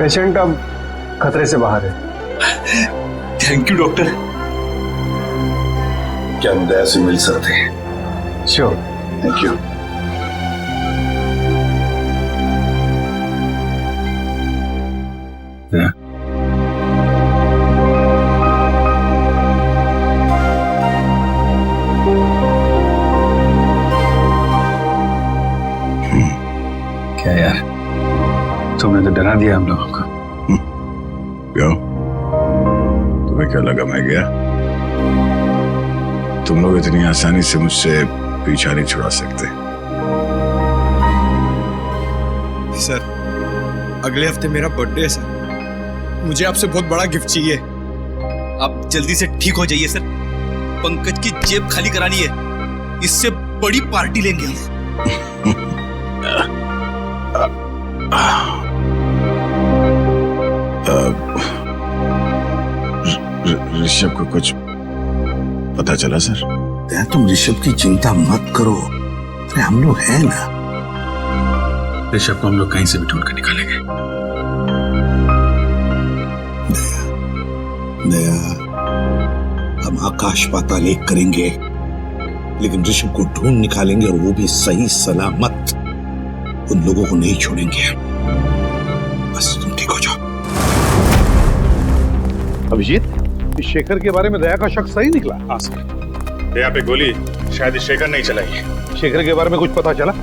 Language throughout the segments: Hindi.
पेशेंट अब खतरे से बाहर है। Thank you doctor. क्या हम दया से मिल सकते हैं? श्योर। Thank you. क्या यार, तुमने तो डरा दिया हम लोगों को। क्यों? तुम्हें क्या लगा मैं गया? तुम लोग इतनी आसानी से मुझसे पीछा नहीं छुड़ा सकते। सर, अगले हफ्ते मेरा बर्थडे है सर। मुझे आपसे बहुत बड़ा गिफ्ट चाहिए। आप जल्दी से ठीक हो जाइए सर। पंकज की जेब खाली करानी है, इससे बड़ी पार्टी लेंगे हम। ऋषभ को कुछ पता चला सर? तुम ऋषभ की चिंता मत करो, अरे हम लोग हैं ना। ऋषभ को हम लोग कहीं से भी ढूंढ कर निकालेंगे। दया, हम आकाश पाताल एक करेंगे, लेकिन ऋषभ को ढूंढ निकालेंगे और वो भी सही सलामत। उन लोगों को नहीं छोड़ेंगे। बस तुम ठीक हो जाओ। अभिजीत, इस शेखर के बारे में दया का शक सही निकला? हाँ सर, दया पे गोली शायद शेखर नहीं चलाई। शेखर के बारे में कुछ पता चला?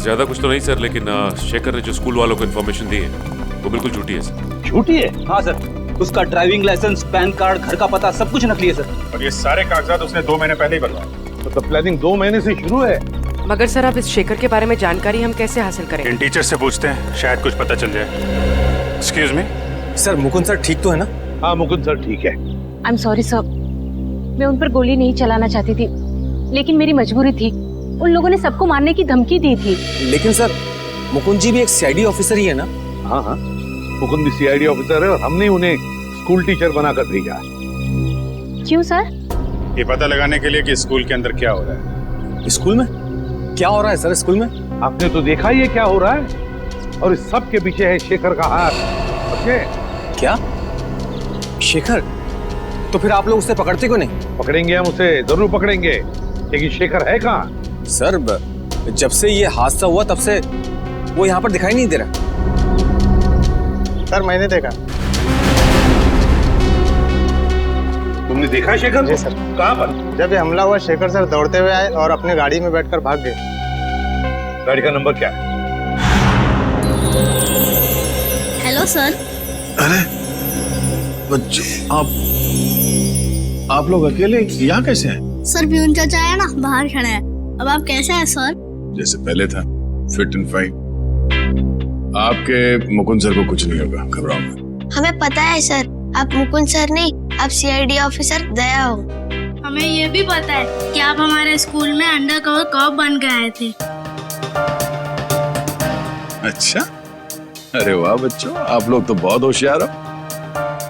ज्यादा कुछ तो नहीं सर, लेकिन शेखर ने जो स्कूल वालों को इन्फॉर्मेशन दी है वो बिल्कुल झूठी है सर। झूठी है? हाँ सर, उसका ड्राइविंग लाइसेंस, पैन कार्ड, घर का पता सब कुछ नकली है सर। और ये सारे कागजात उसने 2 महीने पहले ही बनवाए। तो प्लानिंग 2 महीने से शुरू है। मगर सर, अब इस शेखर के बारे में जानकारी हम कैसे हासिल करें? इन टीचर से पूछते हैं, शायद कुछ पता चल जाए। Excuse me sir, Mukund sir ठीक तो है ना? हाँ, मुकुंद सर ठीक है। आई एम सॉरी सर, मैं उन पर गोली नहीं चलाना चाहती थी, लेकिन मेरी मजबूरी थी। उन लोगों ने सबको मारने की धमकी दी थी। लेकिन सर, मुकुंद जी भी एक सीआईडी ऑफिसर ही है ना? हाँ हाँ, मुकुंद भी सीआईडी ऑफिसर है और हमने उन्हें स्कूल टीचर बनाकर भेजा। क्यों सर? ये पता लगाने के लिए कि स्कूल के अंदर क्या हो रहा है। स्कूल में क्या हो रहा है सर? स्कूल में आपने तो देखा ही है क्या हो रहा है, और इस सब के पीछे है शेखर का हाथ। समझे? क्या? शेखर? तो फिर आप लोग उसे पकड़ते क्यों नहीं? पकड़ेंगे, हम उसे जरूर पकड़ेंगे, लेकिन शेखर है कहाँ? सर, जब से ये हादसा हुआ तब से वो यहाँ पर दिखाई नहीं दे रहा। सर, मैंने देखा। तुमने देखा शेखर? जी सर। कहाँ पर? जब ये हमला हुआ, शेखर सर दौड़ते हुए आए और अपने गाड़ी में बैठकर भाग गए। गाड़ी का नंबर क्या है? Hello sir. अरे बच्चों, आप लोग अकेले यहाँ कैसे हैं? सर, प्यून चाचा है ना, बाहर खड़ा है। अब आप कैसे हैं सर? जैसे पहले था, फिट एंड फाइन। आपके मुकुंद सर को कुछ नहीं होगा, घबराओ मत। हमें पता है सर, आप मुकुंद सर नहीं, आप सीआईडी ऑफिसर दया हो। हमें ये भी पता है कि आप हमारे स्कूल में अंडर कवर कॉप बन के आए थे। अच्छा, अरे वाह बच्चों, आप लोग तो बहुत होशियार हो।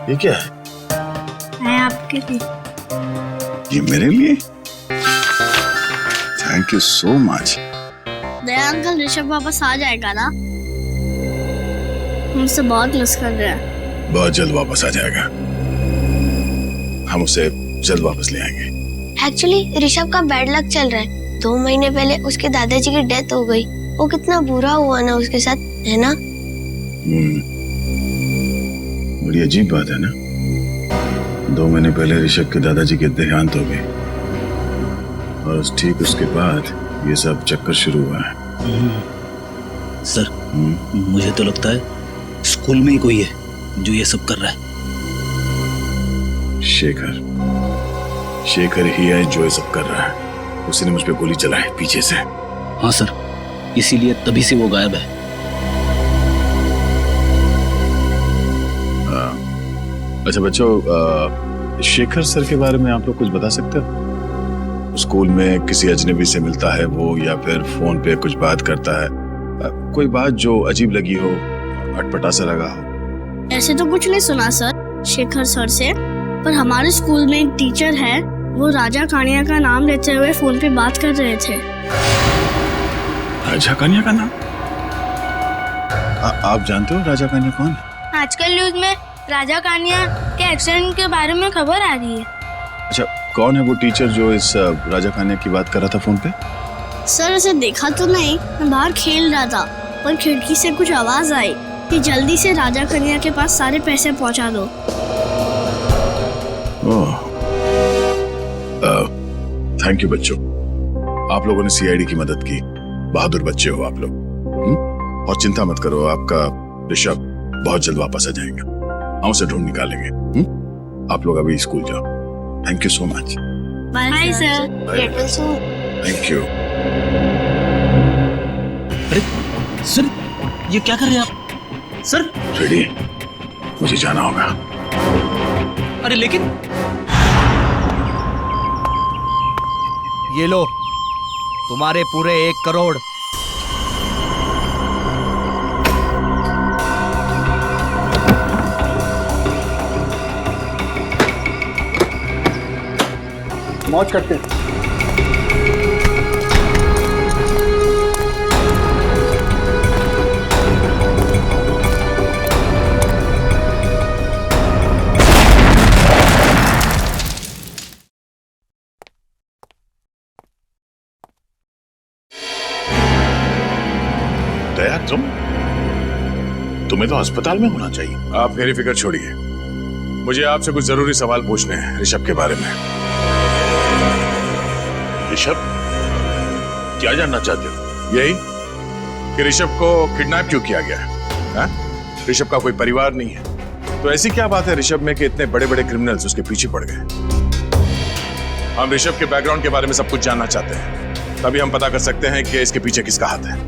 ये क्या है? मैं आपके लिए। ये मेरे लिए? Thank you so much. Daya uncle, Rishabh वापस आ जाएगा ना? हमसे बहुत मिस कर रहे हैं। बहुत जल्द वापस आ जाएगा, हम उसे जल्द वापस ले आएंगे। एक्चुअली ऋषभ का बैड लक चल रहा है। 2 महीने पहले उसके दादाजी की डेथ हो गई। वो कितना बुरा हुआ ना उसके साथ, है ना? बड़ी अजीब बात है ना। 2 महीने पहले ऋषभ के दादाजी के देहांत हो गए और ठीक उसके बाद ये सब चक्कर शुरू हुआ है। सर, मुझे तो लगता है स्कूल में ही कोई है जो ये सब कर रहा है। शेखर ही है जो ये सब कर रहा है। उसने मुझ पे गोली चलाई पीछे से। हाँ सर, इसीलिए तभी से वो गायब है। अच्छा बच्चों, शेखर सर के बारे में आप लोग कुछ बता सकते हो? स्कूल में किसी अजनबी से मिलता है वो, या फिर फोन पे कुछ बात करता है? कोई बात जो अजीब लगी हो, अटपटा सा लगा हो? ऐसे तो कुछ नहीं सुना सर शेखर सर से, पर हमारे स्कूल में एक टीचर है, वो राजा कानिया का नाम लेते हुए फोन पे बात कर रहे थे। राजा कानिया का नाम? आप जानते हो राजा कानिया कौन है? आजकल न्यूज में राजा कानिया के एक्सीडेंट के बारे में खबर आ रही है। अच्छा, कौन है वो टीचर जो इस राजा कानिया की बात कर रहा था फोन पे? सर उसे देखा तो नहीं, मैं बाहर खेल रहा था, पर खिड़की से कुछ आवाज आई कि जल्दी से राजा कन्या के पास सारे पैसे पहुंचा दो। थैंक यू बच्चों, आप लोगों ने सीआईडी की मदद की। बहादुर बच्चे हो आप लोग। और चिंता मत करो, आपका ऋषभ बहुत जल्द वापस आ जाएगा। हम उसे ढूंढ निकालेंगे। आप लोग अभी स्कूल जाओ। Thank you so much. Bye sir. Thank you. अरे सर, ये क्या कर रहे हैं आप? सर रेडी, मुझे जाना होगा। अरे लेकिन ये लो तुम्हारे पूरे 1 करोड़। मौज करते हैं। दया, तुम्हें तो अस्पताल में होना चाहिए। आप मेरी फिक्र छोड़िए, मुझे आपसे कुछ जरूरी सवाल पूछने हैं ऋषभ के बारे में। ऋषभ, क्या जानना चाहते हो? यही कि ऋषभ को किडनैप क्यों किया गया है? ऋषभ का कोई परिवार नहीं है, तो ऐसी क्या बात है ऋषभ में कि इतने बड़े बड़े क्रिमिनल्स उसके पीछे पड़ गए? हम ऋषभ के बैकग्राउंड के बारे में सब कुछ जानना चाहते हैं, तभी हम पता कर सकते हैं कि इसके पीछे किसका हाथ है।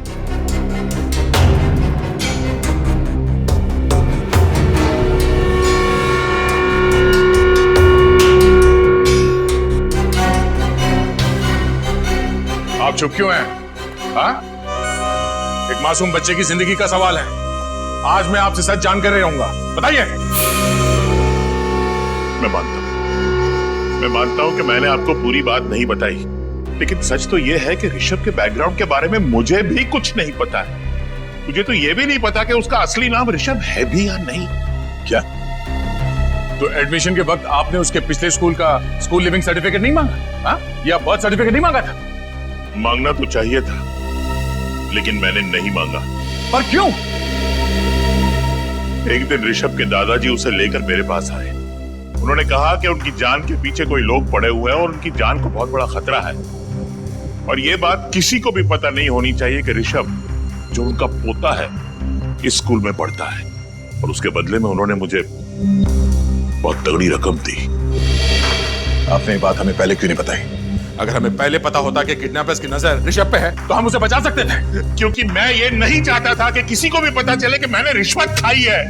आप चुप क्यों हैं? हाँ? एक मासूम बच्चे की जिंदगी का सवाल है। आज मैं आपसे सच जानकर रहूंगा, बताइए। मैं मानता हूं कि मैंने आपको पूरी बात नहीं बताई, लेकिन सच तो यह है कि ऋषभ के बैकग्राउंड के बारे में मुझे भी कुछ नहीं पता है। मुझे तो यह भी नहीं पता कि उसका असली नाम ऋषभ है भी या नहीं। क्या? तो एडमिशन के वक्त आपने उसके पिछले स्कूल का स्कूल लिविंग सर्टिफिकेट नहीं मांगा? हाँ? या बर्थ सर्टिफिकेट नहीं मांगा था? मांगना तो चाहिए था, लेकिन मैंने नहीं मांगा। पर क्यों? एक दिन ऋषभ के दादाजी उसे लेकर मेरे पास आए। उन्होंने कहा कि उनकी जान के पीछे कोई लोग पड़े हुए हैं और उनकी जान को बहुत बड़ा खतरा है, और यह बात किसी को भी पता नहीं होनी चाहिए कि ऋषभ, जो उनका पोता है, इस स्कूल में पढ़ता है। और उसके बदले में उन्होंने मुझे बहुत तगड़ी रकम दी। आपने ये बात हमें पहले क्यों नहीं बताई? अगर हमें पहले पता होता कि किडनैपर्स की नजर ऋषभ पे है, तो हम उसे बचा सकते थे। क्योंकि मैं ये नहीं चाहता था कि किसी को भी पता चले कि मैंने रिश्वत खाई है।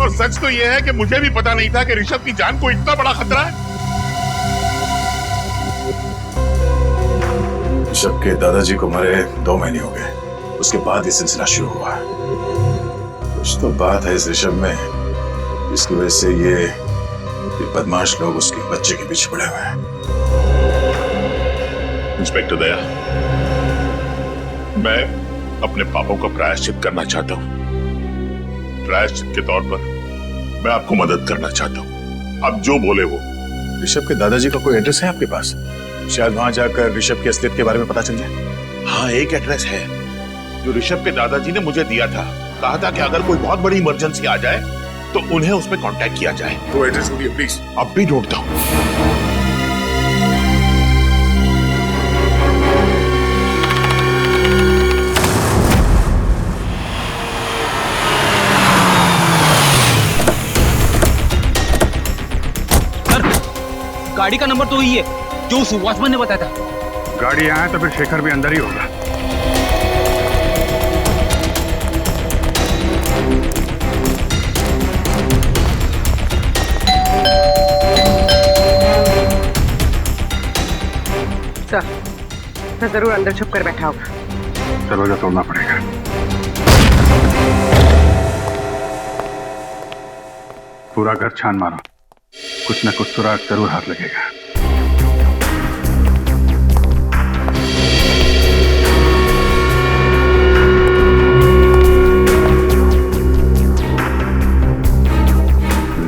और सच तो यह है कि मुझे भी पता नहीं था कि ऋषभ की जान को इतना बड़ा खतरा है। ऋषभ के दादाजी को मरे 2 महीने हो गए, उसके बाद ये सिलसिला शुरू हुआ। कुछ तो बात है इस ऋषभ में, जिसकी वजह से ये बदमाश लोग उसके बच्चे के पीछे पड़े हुए हैं। इंस्पेक्टर दया, मैं अपने पापों का प्रायश्चित करना चाहता हूं। प्रायश्चित के तौर पर मैं आपको मदद करना चाहता हूं। आप जो बोले वो। ऋषभ के दादाजी का कोई एड्रेस है आपके पास? शायद वहां जाकर ऋषभ की असलियत के बारे में पता चल जाए। हाँ, एक एड्रेस है जो ऋषभ के दादाजी ने मुझे दिया था। कहा था कि अगर कोई बहुत बड़ी इमरजेंसी आ जाए तो उन्हें उसमें कांटेक्ट किया जाए। वो एड्रेस बोलिए प्लीज। अब भी ढूंढता हूं। गाड़ी का नंबर तो ही है जो उस वॉचमैन ने बताया था। गाड़ी आए तो फिर शेखर भी अंदर ही होगा। सर जरूर अंदर छुप कर बैठा होगा। दरवाजा तोड़ना पड़ेगा। पूरा घर छान मारो, कुछ न कुछ सुराग जरूर हाथ लगेगा।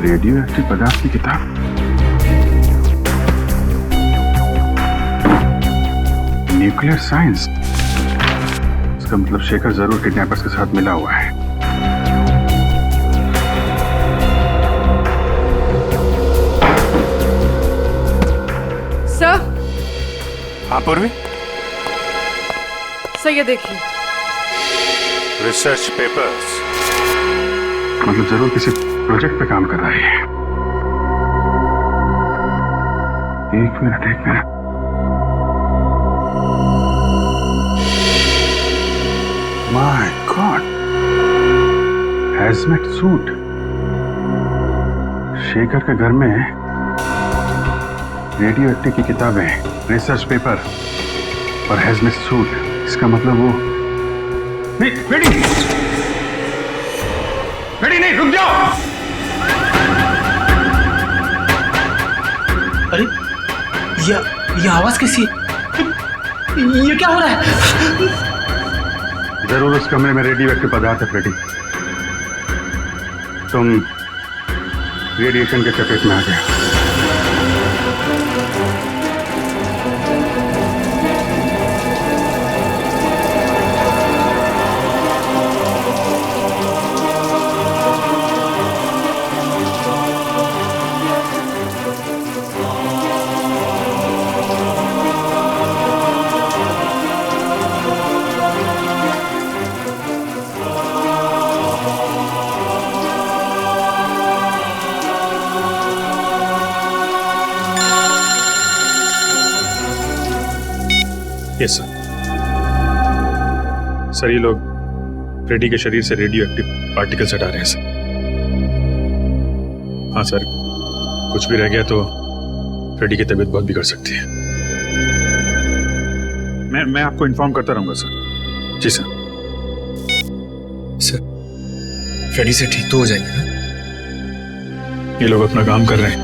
रेडियो एक्टिव पदार्थ की किताब। Nuclear science. इसका मतलब शेखर जरूर किडनैपर्स के साथ मिला हुआ है। सर। हाँ पूर्वी, सर ये देखिए। Research papers. मतलब जरूर किसी प्रोजेक्ट पे काम कर रहा है। एक minute. My God, hazmat suit. Shekhar के घर में रेडियो एक्टिव की किताबें, रिसर्च पेपर और हैजमेट सूट। इसका मतलब वो नहीं, बेटी नहीं, रुक जाओ। अरे ये आवाज कैसी है? ये क्या हो रहा है? जरूर उस कमरे में रेडियो एक्टिव पदार्थ है फ्रेडी। तुम रेडिएशन के चपेट में आ गए। यस सर, ये लोग फ्रेडी के शरीर से रेडियो एक्टिव पार्टिकल्स हटा रहे हैं सर। हाँ सर, कुछ भी रह गया तो फ्रेडी की तबीयत बहुत बिगड़ सकती है। मैं आपको इन्फॉर्म करता रहूंगा सर। जी सर। सर, फ्रेडी से ठीक तो हो जाएगा ना? ये लोग अपना काम कर रहे हैं,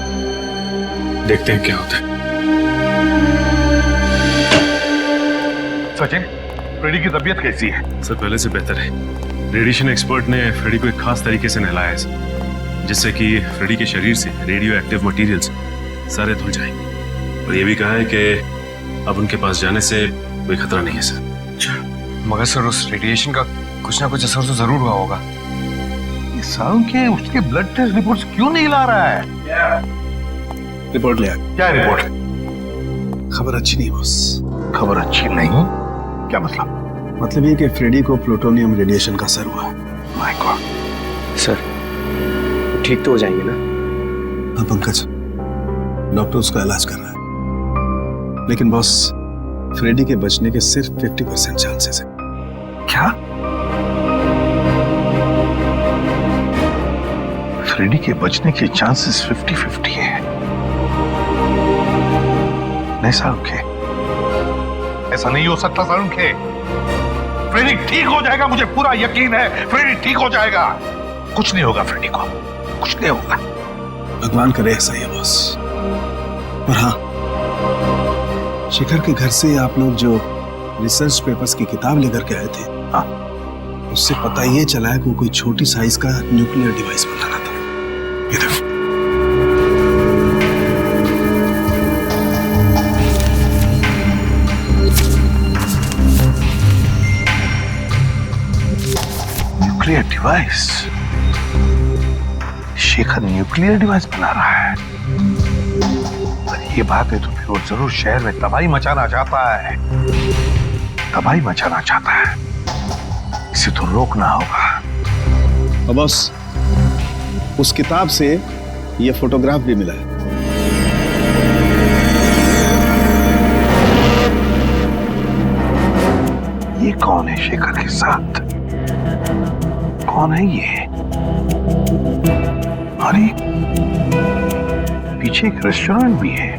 देखते हैं क्या होता है। सचिन, फ्रेडी की तबीयत कैसी है? सर पहले से बेहतर है। रेडिएशन एक्सपर्ट ने फ्रेडी को एक खास तरीके से नहलाया है सर, जिससे कि फ्रेडी के शरीर से रेडियो एक्टिव मटेरियल्स सारे धुल जाएंगे। और ये भी कहा है कि अब उनके पास जाने से कोई खतरा नहीं है सर। मगर सर उस रेडिएशन का कुछ ना कुछ असर तो जरूर हुआ होगा। ये सालों के उसके ब्लड टेस्ट रिपोर्ट्स क्यों नहीं ला रहा है? रिपोर्ट ले आ। क्या रिपोर्ट? खबर अच्छी नहीं बॉस। खबर अच्छी नहीं? क्या मतलब? मतलब ये कि फ्रेडी को प्लूटोनियम रेडिएशन का असर हुआ है। My God. सर ठीक तो हो जाएंगे ना? हाँ पंकज, डॉक्टर उसका इलाज कर रहा है, लेकिन बॉस फ्रेडी के बचने के सिर्फ 50% चांसेस है। क्या? फ्रेडी के बचने के चांसेस 50-50 है? नहीं सारुखे, ऐसा नहीं हो सकता सारुखे। फ्रेडी ठीक हो जाएगा, मुझे पूरा यकीन है। फ्रेडी ठीक हो जाएगा, कुछ नहीं होगा फ्रेडी को, कुछ नहीं होगा। भगवान करे ऐसा ही बॉस। और हाँ, शेखर के घर से आप लोग जो रिसर्च पेपर्स की किताब लेकर के आए थे, हाँ, उससे पता ये चला है कि वो कोई छोटी साइज का न्यूक्लियर डिवाइस बनाना था। ये देखो। Nuclear device? Shekhar nuclear device बना रहा है? ये बात है तो फिर वो जरूर शहर में तबाही मचाना चाहता है। तबाही मचाना चाहता है, इसे तो रोकना होगा। और बॉस, उस किताब से ये फोटोग्राफ भी मिला है। ये कौन है शेखर के साथ? कौन है ये? अरे पीछे एक रेस्टोरेंट भी है।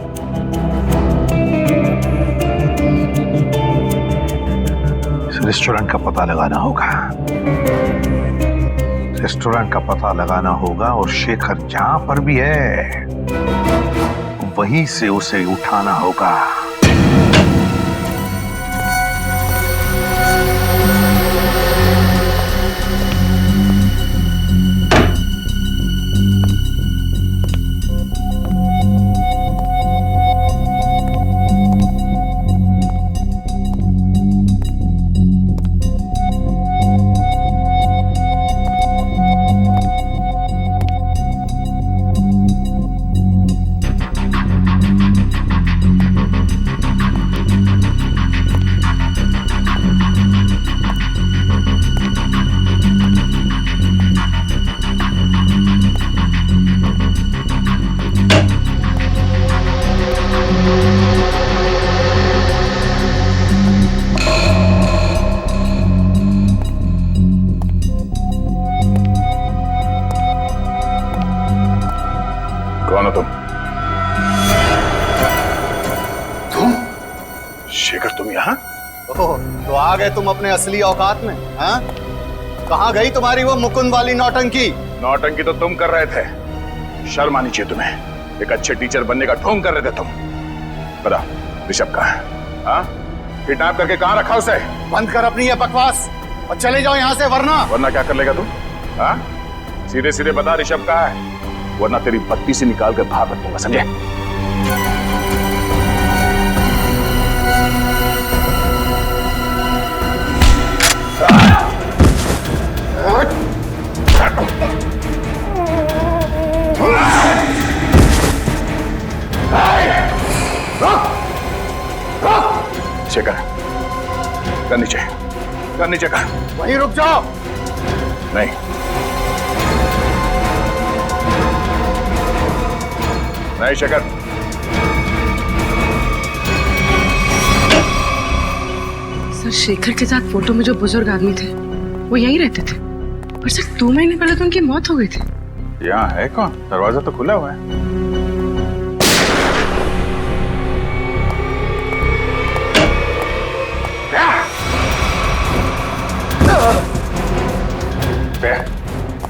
इस रेस्टोरेंट का पता लगाना होगा। रेस्टोरेंट का पता लगाना होगा और शेखर जहां पर भी है वहीं से उसे उठाना होगा। कौन हो तुम? तुम? शेखर तुम यहाँ? ओह, तो आ गए तुम अपने असली औकात में, हाँ? कहाँ गई तुम्हारी वो मुकुंद वाली नौटंकी? नौटंकी तो तुम कर रहे थे। शर्म आनी चाहिए तुम्हें। एक अच्छे टीचर बनने का ढोंग कर रहे थे तुम। बता, ऋषभ कहाँ है? हाँ? किडनैप करके कहाँ रखा उसे? बंद कर अपनी ये बकवास और चले जाओ यहाँ से, वरना क्या कर लेगा तू? हाँ? सीधे सीधे बता ऋषभ कहाँ है, वरना तेरी बत्ती से निकाल कर बाहर रख दूंगा, समझे? शेखर, कर नीचे कर। वहीं रुक जाओ। नहीं, नहीं शेखर। सर, शेखर के साथ फोटो में जो बुजुर्ग आदमी थे वो यहीं रहते थे, पर सर 2 महीने पहले तो उनकी मौत हो गई थी। यहाँ है कौन? दरवाजा तो खुला हुआ है।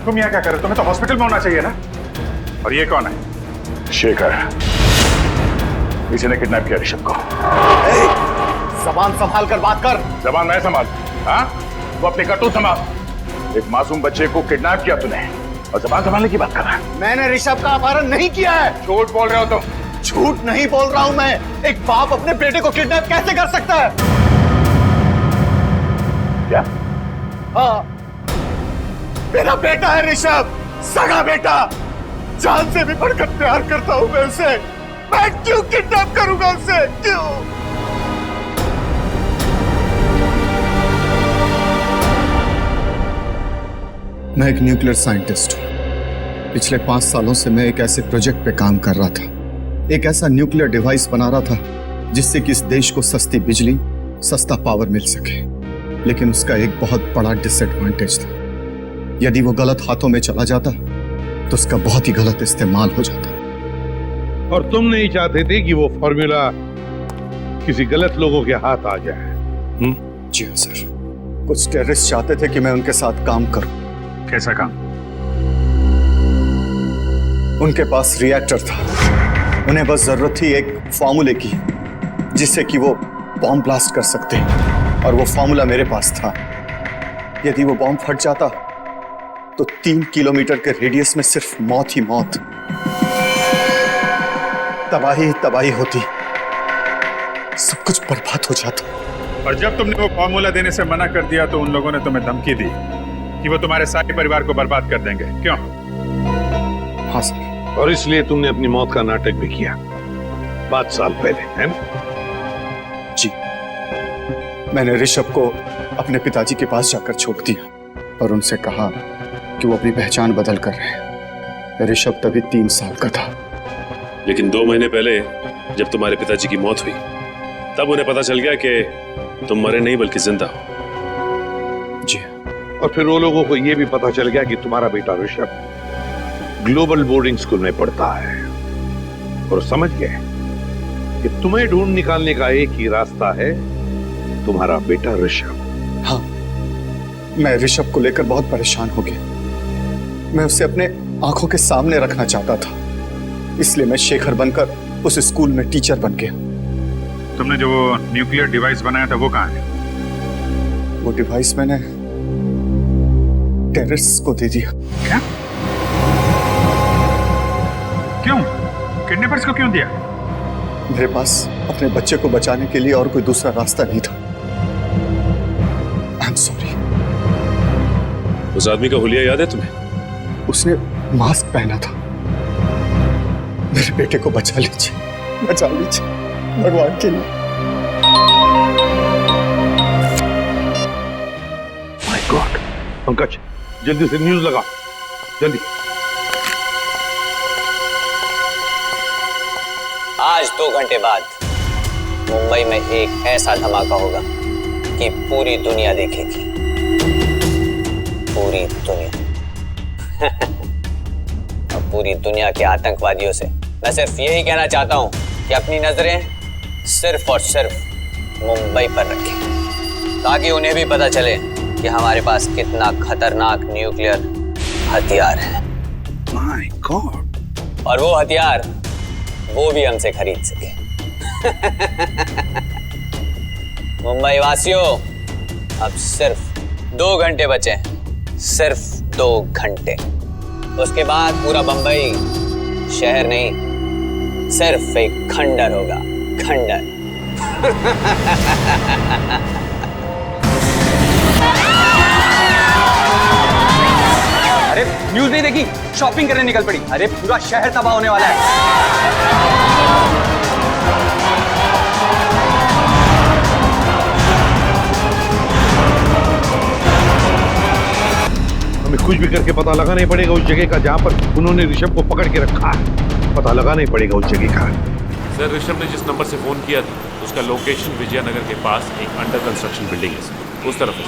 तुम यहाँ क्या कर रहे हो? तुम्हें तो हॉस्पिटल में होना चाहिए ना। और ये कौन है? शेखर। इसी ने किडनैप किया ऋषभ को। जबान संभाल कर बात कर। जबान मैं संभाल? हाँ? वो अपनी करतूत संभाल। एक मासूम बच्चे को किडनैप किया तूने और जबान संभालने की बात कर रहा है। मैंने ऋषभ का अपहरण नहीं किया है। झूठ बोल रहे हो तुम। झूठ नहीं बोल रहा हूं मैं। एक बाप अपने बेटे को किडनैप कैसे कर सकता है? क्या? हाँ, मेरा बेटा है ऋषभ, सगा बेटा। जान से भी बढ़कर प्यार करता हूं मैं उसे। मैं क्यों किडनैप करूंगा उसे? क्यों? मैं एक न्यूक्लियर साइंटिस्ट हूं। पिछले 5 सालों से मैं एक ऐसे प्रोजेक्ट पे काम कर रहा था, एक ऐसा न्यूक्लियर डिवाइस बना रहा था जिससे कि इस देश को सस्ती बिजली, सस्ता पावर मिल सके। लेकिन उसका एक बहुत बड़ा डिसएडवांटेज था। यदि वो गलत हाथों में चला जाता तो उसका बहुत ही गलत इस्तेमाल हो जाता। और तुम नहीं चाहते थे कि वो फॉर्मूला किसी गलत लोगों के हाथ आ जाए? जी हाँ सर, कुछ टेररिस्ट चाहते थे कि मैं उनके साथ काम करूं। कैसा काम? उनके पास रिएक्टर था। उन्हें बस जरूरत थी एक फॉर्मूले की जिससे कि वो बॉम्ब ब्लास्ट कर सकते, और वो फॉर्मूला मेरे पास था। यदि वो बॉम्ब फट जाता तो 3 किलोमीटर के रेडियस में सिर्फ मौत ही मौत, तबाही ही तबाही होती, सब कुछ बर्बाद हो जाता। और जब तुमने वो फॉर्मूला देने से मना कर दिया तो उन लोगों ने तुम्हें धमकी दी कि वो तुम्हारे सारे परिवार को बर्बाद कर देंगे, क्यों? हाँ सर। और इसलिए तुमने अपनी मौत का नाटक भी किया 5 साल पहले, है ना? जी, मैंने ऋषभ को अपने पिताजी के पास जाकर छोड़ दिया और उनसे कहा कि वो अपनी पहचान बदल कर रहे हैं। ऋषभ तभी 3 साल का था। लेकिन 2 महीने पहले जब तुम्हारे पिताजी की मौत हुई तब उन्हें पता चल गया कि तुम मरे नहीं बल्कि जिंदा हो। जी। और फिर वो लोगों को यह भी पता चल गया कि तुम्हारा बेटा ऋषभ ग्लोबल बोर्डिंग स्कूल में पढ़ता है, और समझ गए कि तुम्हें ढूंढ निकालने का एक ही रास्ता है, तुम्हारा बेटा ऋषभ। हाँ, मैं ऋषभ को लेकर बहुत परेशान हो गया। मैं उसे अपने आंखों के सामने रखना चाहता था, इसलिए मैं शेखर बनकर उस स्कूल में टीचर बन गया। तुमने जो न्यूक्लियर डिवाइस बनाया था वो कहाँ है? वो डिवाइस मैंने टेररिस्ट को दे दिया। क्या? क्यों? किडनैपर्स को क्यों दिया? मेरे पास अपने बच्चे को बचाने के लिए और कोई दूसरा रास्ता नहीं था। I am sorry. उस आदमी का हुलिया याद है तुम्हें? उसने मास्क पहना था। मेरे बेटे को बचा लीजिए, बचा लीजिए, भगवान के लिए। माय गॉड, पंकज जल्दी से न्यूज़ लगा, जल्दी। आज 2 घंटे बाद मुंबई में एक ऐसा धमाका होगा कि पूरी दुनिया देखेगी, पूरी दुनिया। और पूरी दुनिया के आतंकवादियों से मैं सिर्फ यही कहना चाहता हूँ कि अपनी नजरें सिर्फ और सिर्फ मुंबई पर रखें, ताकि उन्हें भी पता चले कि हमारे पास कितना खतरनाक न्यूक्लियर हथियार है। My God. और वो हथियार वो भी हमसे खरीद सके। मुंबई वासियों, अब सिर्फ 2 घंटे बचे हैं, सिर्फ 2 घंटे। उसके बाद पूरा बंबई शहर नहीं, सिर्फ एक खंडर होगा, खंडर। अरे न्यूज़ नहीं देखी? शॉपिंग करने निकल पड़ी। अरे पूरा शहर तबाह होने वाला है। हमें कुछ भी करके पता लगाना ही पड़ेगा उस जगह का जहाँ पर उन्होंने ऋषभ को पकड़ के रखा है। पता लगाना ही पड़ेगा उस जगह का। सर, ऋषभ ने जिस नंबर से फोन किया था उसका लोकेशन विजयनगर के पास एक अंडर कंस्ट्रक्शन बिल्डिंग है सर, उस तरफ है।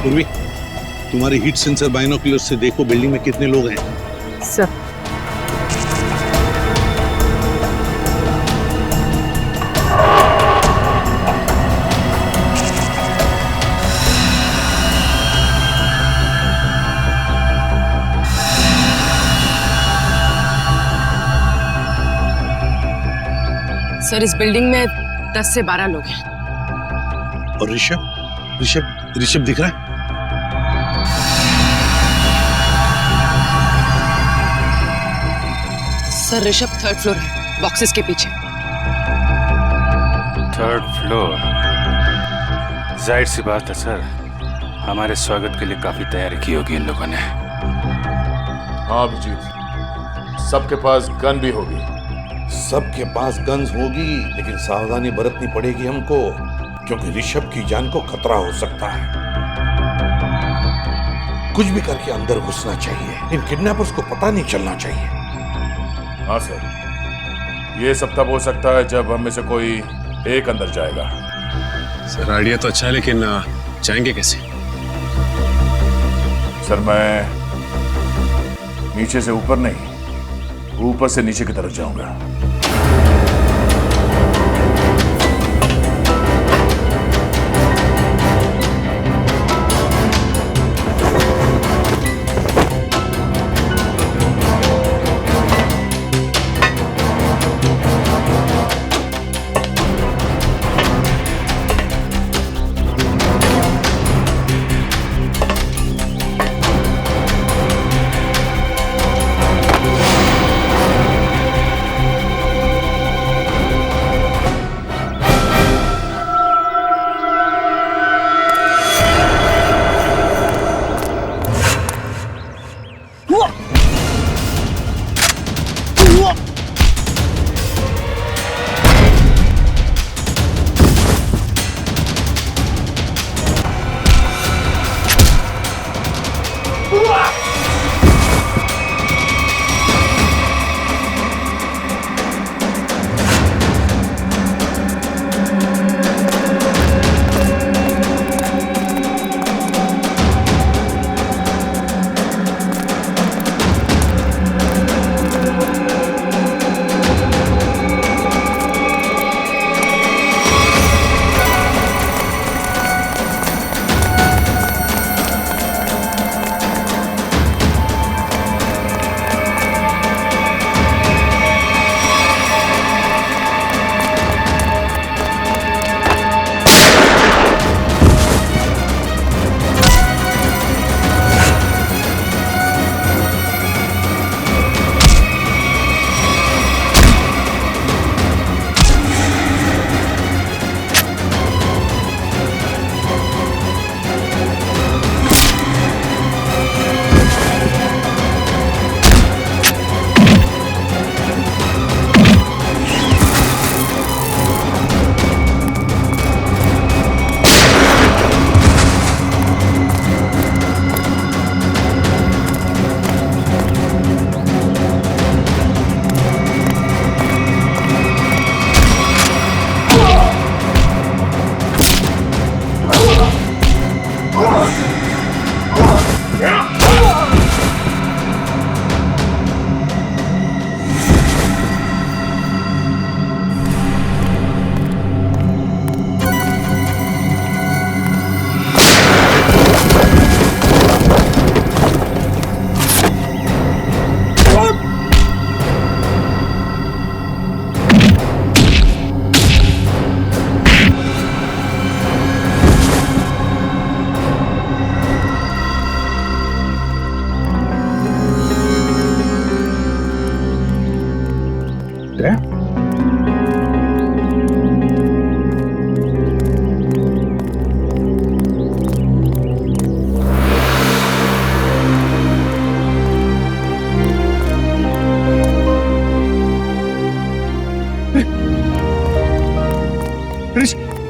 पूर्वी, तुम्हारी हीट सेंसर बाइनोकुलर से देखो बिल्डिंग में कितने लोग हैं। सर सर, इस बिल्डिंग में 10 से 12 लोग हैं। और ऋषभ ऋषभ ऋषभ दिख रहा है? सर, ऋषभ 3rd फ्लोर है, बॉक्सेस के पीछे। 3rd floor? जाहिर सी बात है सर, हमारे स्वागत के लिए काफी तैयारी की होगी इन लोगों ने। हाँ अभिजीत, सबके पास गन भी होगी। सबके पास गन्स होगी, लेकिन सावधानी बरतनी पड़ेगी हमको, क्योंकि ऋषभ की जान को खतरा हो सकता है। कुछ भी करके अंदर घुसना चाहिए। इन किडनैपर्स को पता नहीं चलना चाहिए। हाँ सर, ये सब तब हो सकता है जब हम में से कोई एक अंदर जाएगा। सर, आइडिया तो अच्छा है, लेकिन जाएंगे कैसे? सर, मैं नीचे से ऊपर नहीं, ऊपर से नीचे की तरफ जाऊंगा।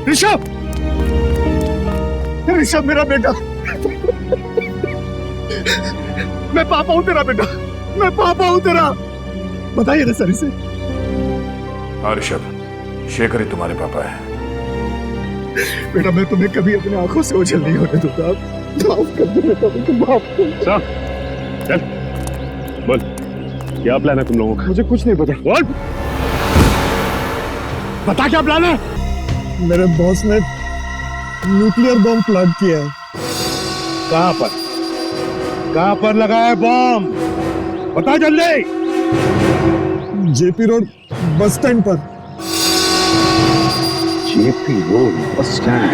ऋषभ, ऋषभ मेरा बेटा, मैं पापा हूं तेरा बेटा, मैं पापा हूं तेरा। बताइए ना सर इसे। हाँ ऋषभ, शेखर ही तुम्हारे पापा है। बेटा मैं तुम्हें कभी अपनी आंखों से ओझल नहीं होने दूंगा। माफ कर दो बेटा, मुझे माफ कर। चल बोल, क्या प्लान है तुम लोगों का? मुझे कुछ नहीं पता। बोल, बता क्या प्लान है? मेरे बॉस ने न्यूक्लियर बम प्लांट किया है। कहां पर? कहां पर लगा है बम? बता जल्दी। जेपी रोड बस स्टैंड पर। JP road bus stand.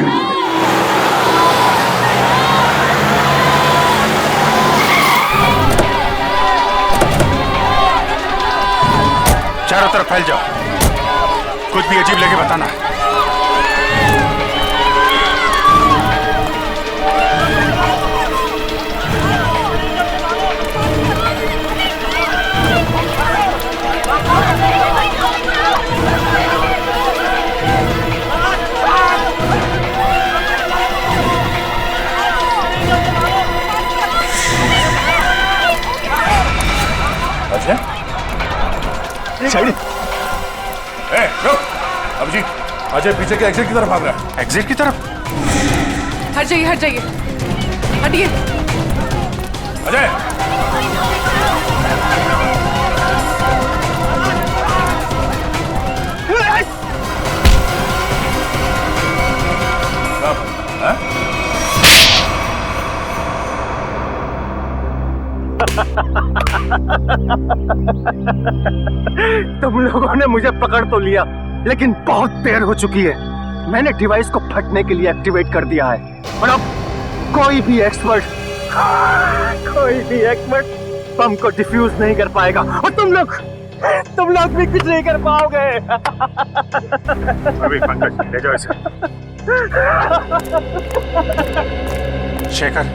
चारों तरफ फैल जाओ, कुछ भी अजीब लगे बताना। साइड। रुक, अभिजीत, अजय पीछे के एग्जिट की तरफ भाग रहा है। एग्जिट की तरफ? हट जाइए, हट जाइए, हटिए। अजय, तुम लोगों ने मुझे पकड़ तो लिया, लेकिन बहुत देर हो चुकी है। मैंने डिवाइस को फटने के लिए एक्टिवेट कर दिया है और अब कोई भी एक्सपर्ट बम को डिफ्यूज नहीं कर पाएगा और तुम लोग भी कुछ नहीं कर पाओगे। अभी पंकज ले जाओ इसे। शेखर,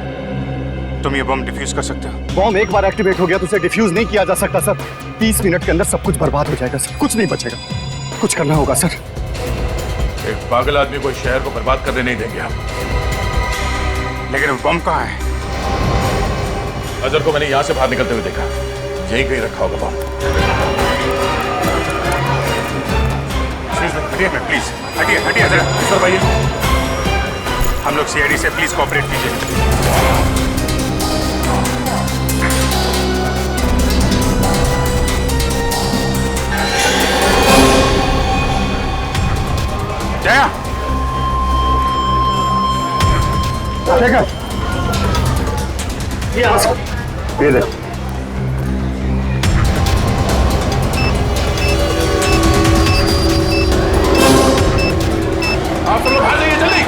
तुम ये बम डिफ्यूज कर सकते हो? बॉम्ब एक बार एक्टिवेट हो गया तो उसे डिफ्यूज नहीं किया जा सकता सर। 30 मिनट के अंदर सब कुछ बर्बाद हो जाएगा सर, कुछ नहीं बचेगा। कुछ करना होगा सर। एक पागल आदमी को शहर को बर्बाद करने नहीं देंगे हम। लेकिन वो बम कहाँ है? अजर को मैंने यहां से बाहर निकलते हुए देखा, यहीं कहीं रखा होगा बम। हटिए प्लीज, हटिए हटिए जरा। सर भाई, हम लोग सीआईडी से प्लीज कोऑपरेट कीजिए। जया, ये ले। आप सब लोग आ जाइए जल्दी।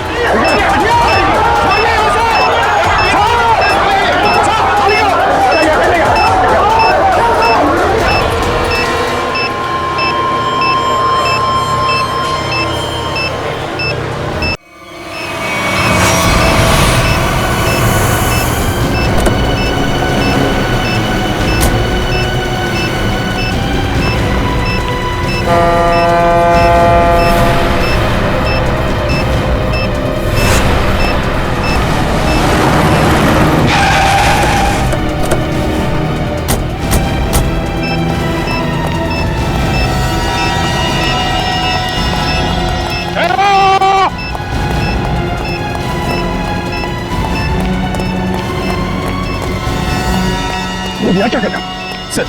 क्या करना सर?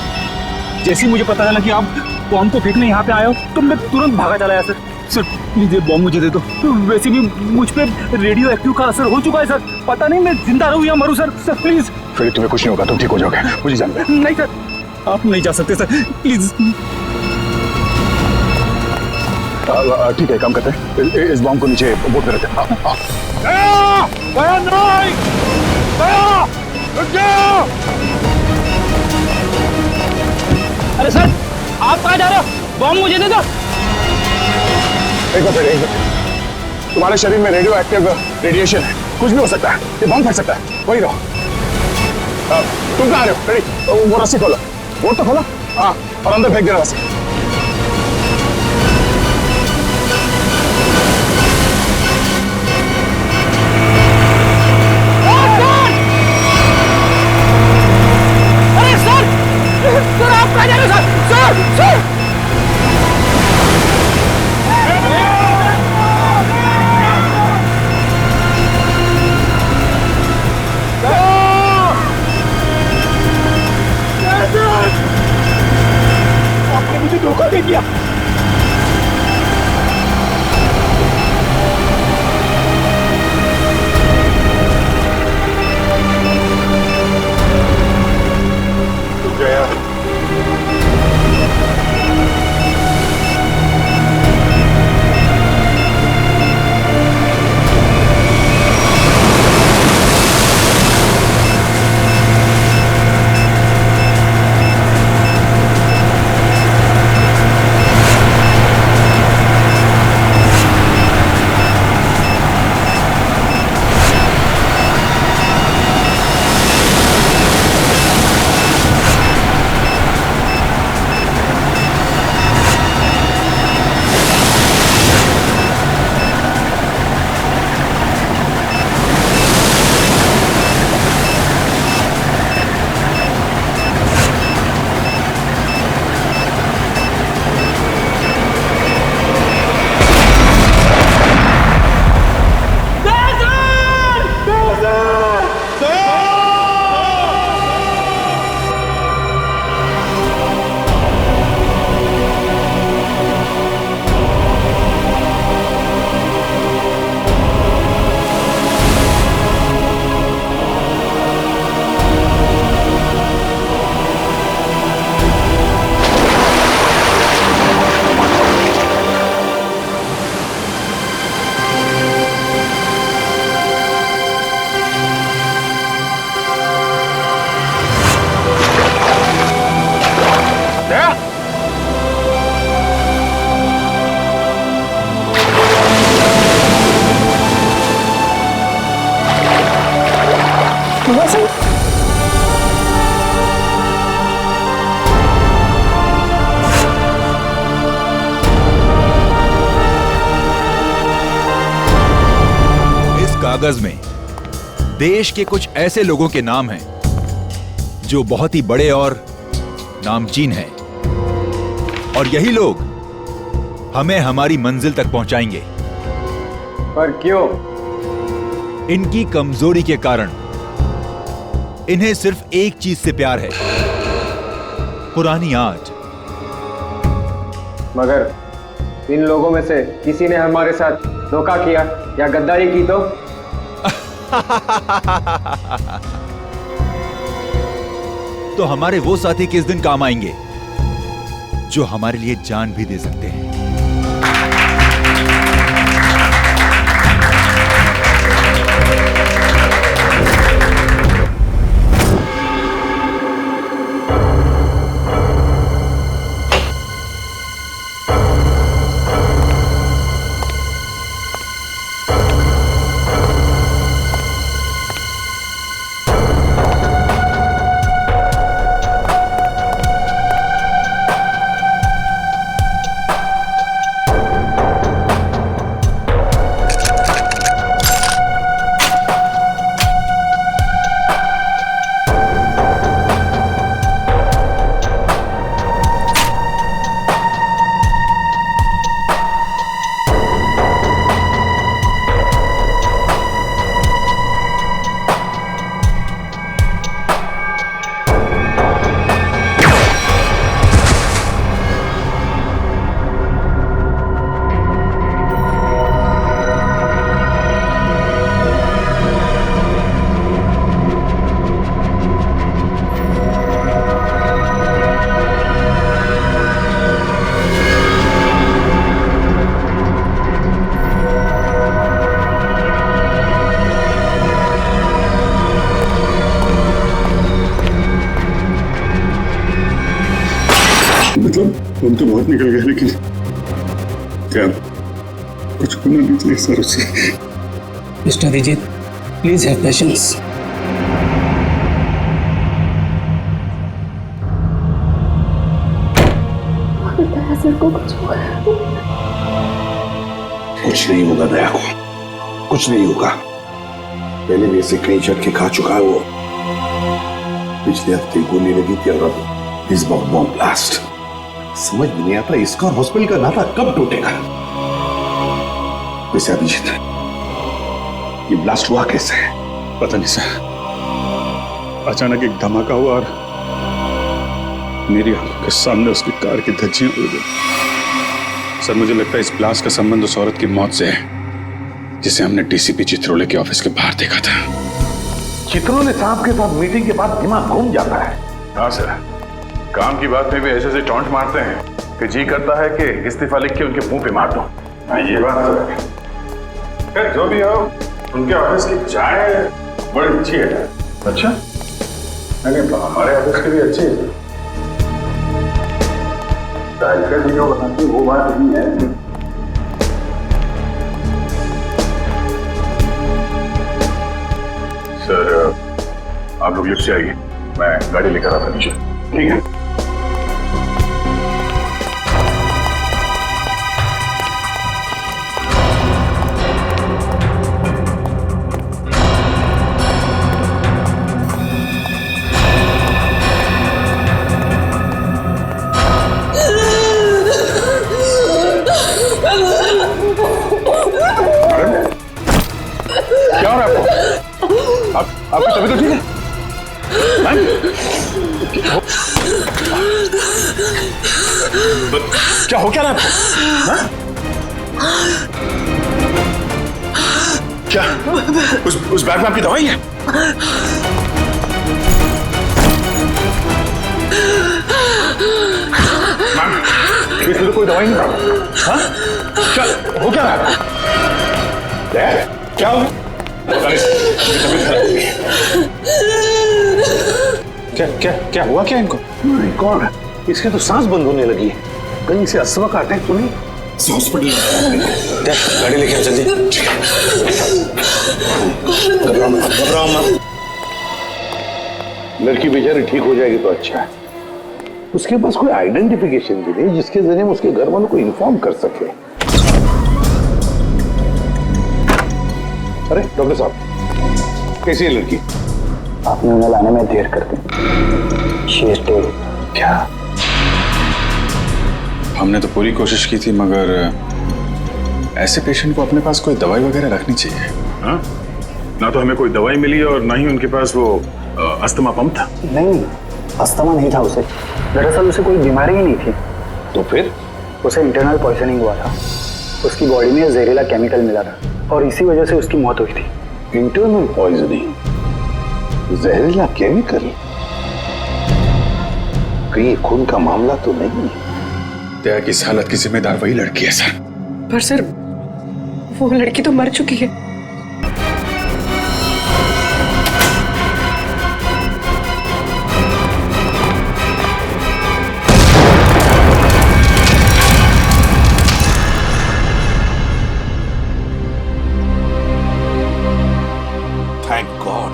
जैसे ही मुझे पता चला कि आप बॉम्ब को फेंकने यहाँ पे आए हो तो मैं तुरंत भागा चला आया सर। सर प्लीज ये बॉम्ब मुझे दे दो। तो वैसे भी मुझ पे रेडियो एक्टिव का असर हो चुका है सर। पता नहीं मैं जिंदा रहूं या मरूं सर। Sir please. फिर तुम्हें कुछ नहीं होगा, तुम ठीक हो जाओगे, मुझे जानना है। नहीं सर, आप नहीं जा सकते सर, प्लीज। ठीक है, काम करते हैं, इस बॉम्ब को नीचे बोट में रखते हैं। अरे सर, आप कहाँ जा रहे हो? बॉम्ब मुझे दे दो। एक मिनट, तुम्हारे शरीर में रेडियो एक्टिव रेडिएशन है, कुछ भी हो सकता है, ये बम फट सकता है, वही रहो। तुम कहाँ आ रहे हो? रेडी, वो रस्सी खोलो, बोर्ड तो खोलो, हाँ, और अंदर फेंक देना रस्सी। अरे सर आप कहाँ जा रहे हो सर? आपने मुझे धोखा दे दिया। कागज में देश के कुछ ऐसे लोगों के नाम हैं जो बहुत ही बड़े और नामचीन हैं, और यही लोग हमें हमारी मंजिल तक पहुंचाएंगे। पर क्यों? इनकी कमजोरी के कारण इन्हें सिर्फ एक चीज से प्यार है, पुरानी आग। मगर इन लोगों में से किसी ने हमारे साथ धोखा किया या गद्दारी की तो हमारे वो साथी किस दिन काम आएंगे जो हमारे लिए जान भी दे सकते हैं। निकल गया, लेकिन क्या कुछ होना नहीं चाहिए सर उसे। Mister Abhijit, please have patience. Sir को कुछ हुआ? कुछ नहीं होगा दया को, कुछ नहीं होगा। पहले भी ऐसे कई झटके खा चुका है वो। पिछले हफ्ते गोली लगी थी और अब इस बार बॉम्ब ब्लास्ट। समझ में नहीं आता इसका और हॉस्पिटल का नाता कब टूटेगा। वैसे अभिजीत, ये ब्लास्ट हुआ कैसे है? पता नहीं सर, अचानक एक धमाका हुआ और मेरी आंखों के सामने उसकी कार की धज्जियां उड़ गई। सर मुझे लगता है इस ब्लास्ट का संबंध उस औरत की मौत से है जिसे हमने डीसीपी चित्रोले के ऑफिस के बाहर देखा था। चित्रोले साहब के साथ मीटिंग के बाद दिमाग घूम जाता है। हाँ सर, काम की बात में भी ऐसे ऐसे टॉन्ट मारते हैं कि जी करता है कि इस्तीफा लिख के उनके मुंह पे मार दो। हाँ ये बात तो है। खैर जो भी हो, उनके ऑफिस की चाय बड़ी अच्छी है। अच्छा? नहीं, हमारे ऑफिस की भी अच्छी है। चाय का जो बनाती वो बात नहीं है। सर आप लोग लिफ्ट से आइए, मैं गाड़ी लेकर आता नीचे। ठीक है? आपकी तबीयत तो ठीक है? क्या हो क्या रहा है? क्या उस बैग में आपकी दवाई है? मैम, इसमें तो कोई दवाई नहीं है। हाँ? क्या हो क्या रहा है? क्या हो? क्या क्या क्या हुआ क्या इनको? कौन? इसके तो सांस बंद होने लगी है। कहीं से अस्थमा का अटैक तो नहीं? हॉस्पिटल गाड़ी लेके जल्दी। घबराओ मत। लड़की बेचारी ठीक हो जाएगी तो अच्छा है। उसके पास कोई आइडेंटिफिकेशन भी नहीं जिसके जरिए हम उसके घर वालों को इन्फॉर्म कर सके। अरे डॉक्टर साहब, कैसी है लड़की? आपने उन्हें लाने में देर कर दी। क्या? हमने तो पूरी कोशिश की थी, मगर ऐसे पेशेंट को अपने पास कोई दवाई वगैरह रखनी चाहिए। हाँ? ना तो हमें कोई दवाई मिली और ना ही उनके पास वो अस्थमा पंप था। नहीं, अस्थमा नहीं था उसे। दरअसल उसे कोई बीमारी ही नहीं थी। तो फिर? उसे इंटरनल पॉइजनिंग हुआ था। उसकी बॉडी में जहरीला केमिकल मिला था और इसी वजह से उसकी मौत हुई थी। Internal poisoning? जहरीला केमिकल? कहीं खून का मामला तो नहीं? दया की इस हालत की जिम्मेदार वही लड़की है सर। पर सर, वो लड़की तो मर चुकी है। थैंक गॉड,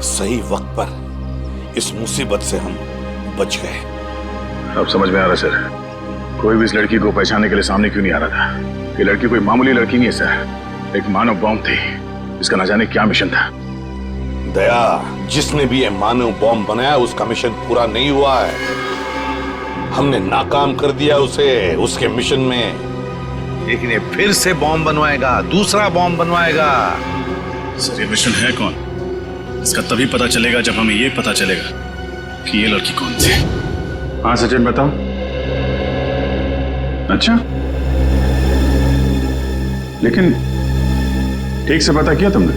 सही वक्त पर इस मुसीबत से हम बच गए। अब समझ में आ रहा सर, कोई भी इस लड़की को पहचानने के लिए सामने क्यों नहीं आ रहा था। ये लड़की कोई मामूली लड़की नहीं है सर, एक मानव बॉम्ब थी। इसका न जाने क्या मिशन था। दया, जिसने भी ये मानव बॉम्ब बनाया उसका मिशन पूरा नहीं हुआ है। हमने नाकाम कर दिया उसे उसके मिशन में। लेकिन ये फिर से बॉम्ब बनवाएगा, दूसरा बॉम्ब बनवाएगा। सर ये मिशन है कौन? इसका तभी पता चलेगा जब हमें ये पता चलेगा कि ये लड़की कौन थी। हाँ सचिन बताओ। अच्छा, लेकिन ठीक से पता किया तुमने?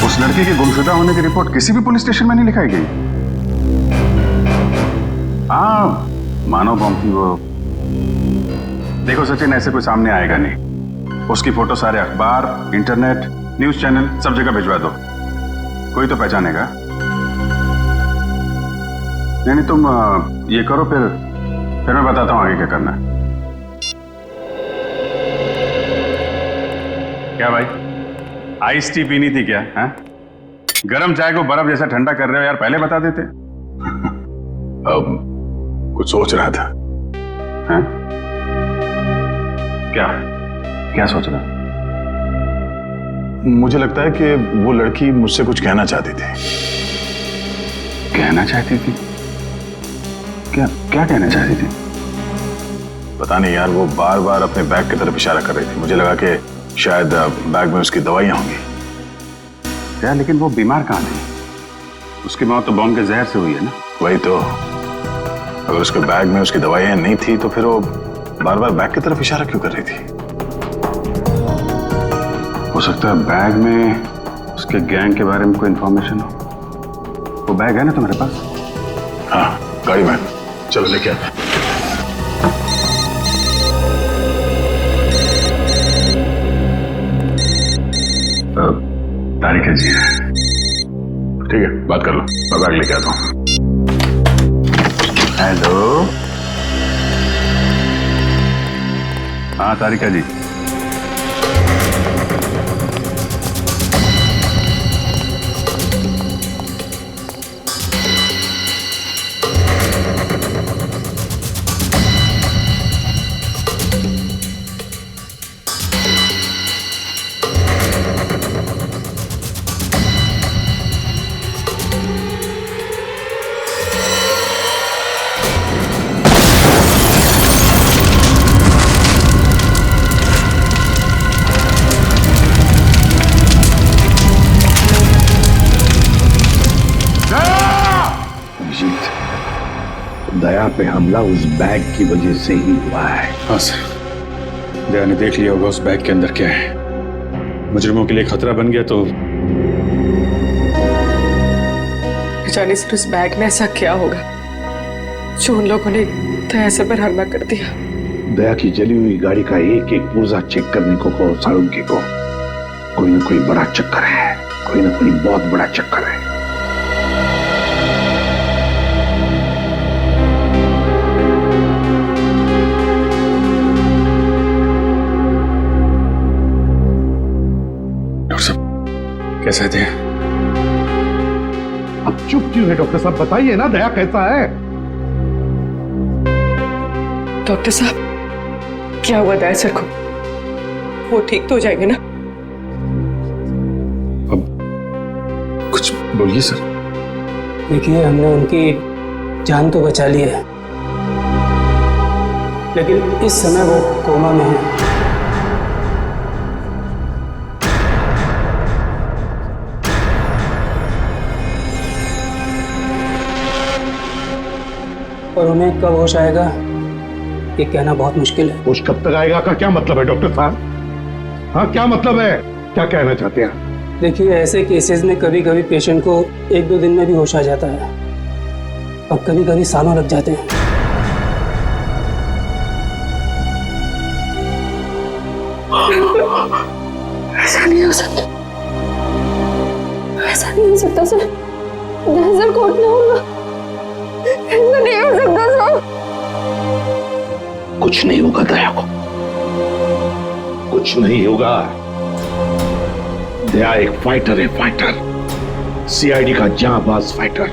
उस लड़के के गुमशुदा होने की रिपोर्ट किसी भी पुलिस स्टेशन में नहीं लिखाई गई। हाँ, मानव बॉम्ब थी वो। देखो सचिन, ऐसे कोई सामने आएगा नहीं। उसकी फोटो सारे अखबार, इंटरनेट, न्यूज चैनल सब जगह भिजवा दो, कोई तो पहचानेगा। नहीं तुम ये करो, फिर मैं बताता हूँ आगे क्या करना है। क्या भाई, आइस टी पीनी थी क्या? हैं? गरम चाय को बर्फ जैसा ठंडा कर रहे हो यार, पहले बता देते। अब कुछ सोच रहा था। हैं? क्या सोच रहा? मुझे लगता है कि वो लड़की मुझसे कुछ कहना चाहती थी। कहना चाहती थी? क्या कहना चाहती थी? पता नहीं यार, वो बार बार अपने बैग की तरफ इशारा कर रही थी। मुझे लगा कि शायद बैग में उसकी दवाइयां होंगी। यार लेकिन वो बीमार कहाँ थी? उसकी मौत तो बॉम्ब के जहर से हुई है ना। वही तो, अगर उसके बैग में उसकी दवाइयां नहीं थी तो फिर वो बार बार बैग की तरफ इशारा क्यों कर रही थी? हो सकता है बैग में उसके गैंग के बारे में कोई इंफॉर्मेशन हो। वो बैग है ना तुम्हारे पास? हाँ, गाड़ी में। चलो लेके आते। तारिका जी। ठीक है, बात कर लो, मैं बैग लेके आता हूँ। हेलो। हाँ तारिका जी। दया पे हमला उस बैग की वजह से ही हुआ है। हाँ सर, दया ने देख लिया होगा उस बैग के अंदर क्या है। मुजरिमों के लिए खतरा बन गया तो। जाने सर उस बैग में ऐसा क्या होगा जो उन लोगों ने दया से बरहरमा कर दिया। दया की जली हुई गाड़ी का एक एक पुर्जा चेक करने को कहो साळुंखे को। कोई ना कोई बड़ा चक्कर है, कोई ना कोई बहुत बड़ा चक्कर है। कैसे थे? अब चुप क्यों है डॉक्टर साहब, बताइए ना दया कैसा है? डॉक्टर साहब क्या हुआ दया सर को? वो ठीक तो हो जाएंगे ना? अब कुछ बोलिए सर। देखिए हमने उनकी जान तो बचा ली है, लेकिन इस समय वो कोमा में है। और उन्हें कब होश आएगा ये कहना बहुत मुश्किल है। होश कब तक आएगा का क्या मतलब है डॉक्टर साहब? हाँ क्या मतलब है, क्या कहना चाहते हैं? देखिए ऐसे केसेस में कभी कभी पेशेंट को 1-2 दिन में भी होश आ जाता है और कभी कभी सालों लग जाते हैं। ऐसा नहीं हो सकता, ऐसा नहीं हो सकता सर। सर कोर्ट में होगा, ऐसा नहीं हो सकता सर। कुछ नहीं होगा दया को, कुछ नहीं होगा। दया एक फाइटर है, फाइटर, सीआईडी का जांबाज फाइटर।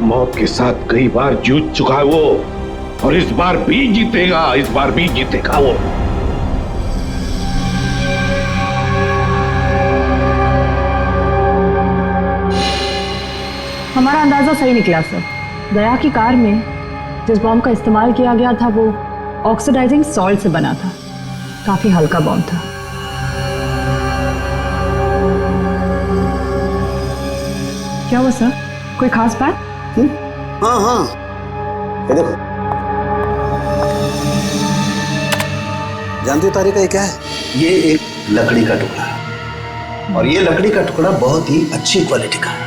मौत के साथ कई बार जूझ चुका है वो, और इस बार भी जीतेगा, इस बार भी जीतेगा वो। हमारा अंदाजा सही निकला सर। दया की कार में जिस बॉम्ब का इस्तेमाल किया गया था वो ऑक्सीडाइजिंग सॉल्ट से बना था, काफी हल्का बॉम्ब था। क्या हुआ सर, कोई खास बात? हाँ हाँ, ये देखो, जानती हो तारिका ये क्या है? ये एक लकड़ी का टुकड़ा है, और ये लकड़ी का टुकड़ा बहुत ही अच्छी क्वालिटी का है।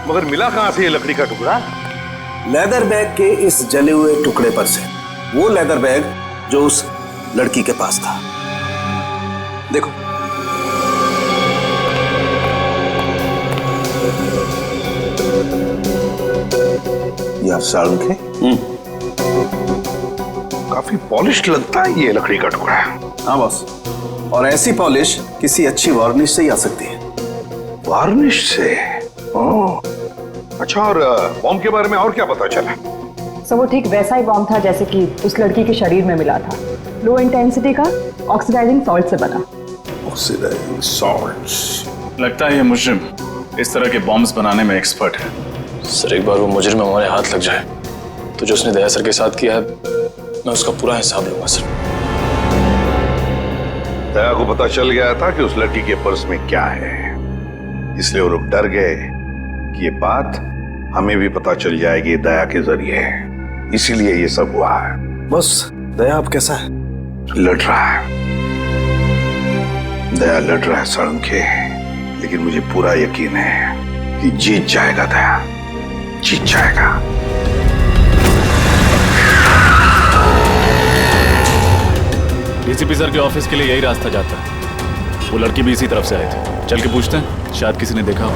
मगर मिला कहां से ये लकड़ी का टुकड़ा? लेदर बैग के इस जले हुए टुकड़े पर से। वो लेदर बैग जो उस लड़की के पास था। देखो, यह सालुंखे काफी पॉलिश लगता है ये लकड़ी का टुकड़ा। हाँ बॉस, और ऐसी पॉलिश किसी अच्छी वार्निश से ही आ सकती है। वार्निश से? ओह, अच्छा। और बॉम्ब के बारे में और क्या पता चला? सर वो ठीक वैसा ही बॉम्ब था जैसे कि उस लड़की के शरीर में मिला था। लो इंटेंसिटी का ऑक्सीडाइजिंग सॉल्ट से बना। Oxidising salt. लगता है ये मुजरिम इस तरह के बॉम्ब्स बनाने में एक्सपर्ट है। सर एक बार वो मुजरिम हमारे हाथ लग जाए तो जो उसने दया सर के साथ किया है मैं उसका पूरा हिसाब लूंगा सर। दया को पता चल गया था कि उस लड़की के पर्स में क्या है, इसलिए वो लोग डर गए कि ये बात हमें भी पता चल जाएगी दया के जरिए, इसीलिए ये सब हुआ है। बस दया अब कैसा है? लड़ रहा है, दया लड़ रहा है सालुंखे, लेकिन मुझे पूरा यकीन है कि जीत जाएगा दया, जीत जाएगा। डीसीपी सर के ऑफिस के लिए यही रास्ता जाता है। वो लड़की भी इसी तरफ से आई थी। चल के पूछते हैं, शायद किसी ने देखा हो।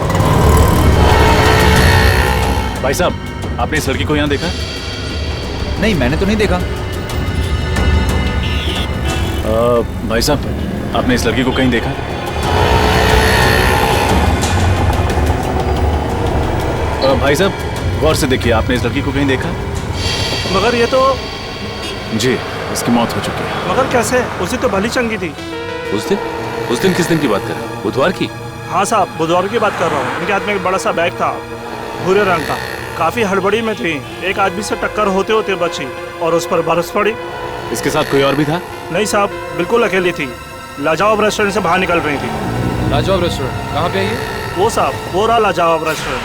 भाई साहब, आपने इस लड़की को यहाँ देखा? नहीं, मैंने तो नहीं देखा। भाई साहब, आपने इस लड़की को कहीं देखा? भाई साहब, गौर से देखिए, आपने इस लड़की को कहीं देखा? मगर ये तो जी, इसकी मौत हो चुकी है। मगर कैसे? उसी तो भली चंगी थी। उस दिन किस दिन की बात कर रहे हैं? बुधवार की? हाँ साहब, बुधवार की बात कर रहा हूँ। इनके हाथ में एक बड़ा सा बैग था, भूरे रंग का। काफी हड़बड़ी में थी, एक आदमी से टक्कर होते होते बची और उस पर बरस पड़ी। इसके साथ कोई और भी था? नहीं साहब, बिल्कुल अकेली थी। लाजवाब रेस्टोरेंट से बाहर निकल रही थी। लाजवाब रेस्टोरेंट कहाँ पे है ये? वो साहब, वो रहा लाजवाब रेस्टोरेंट।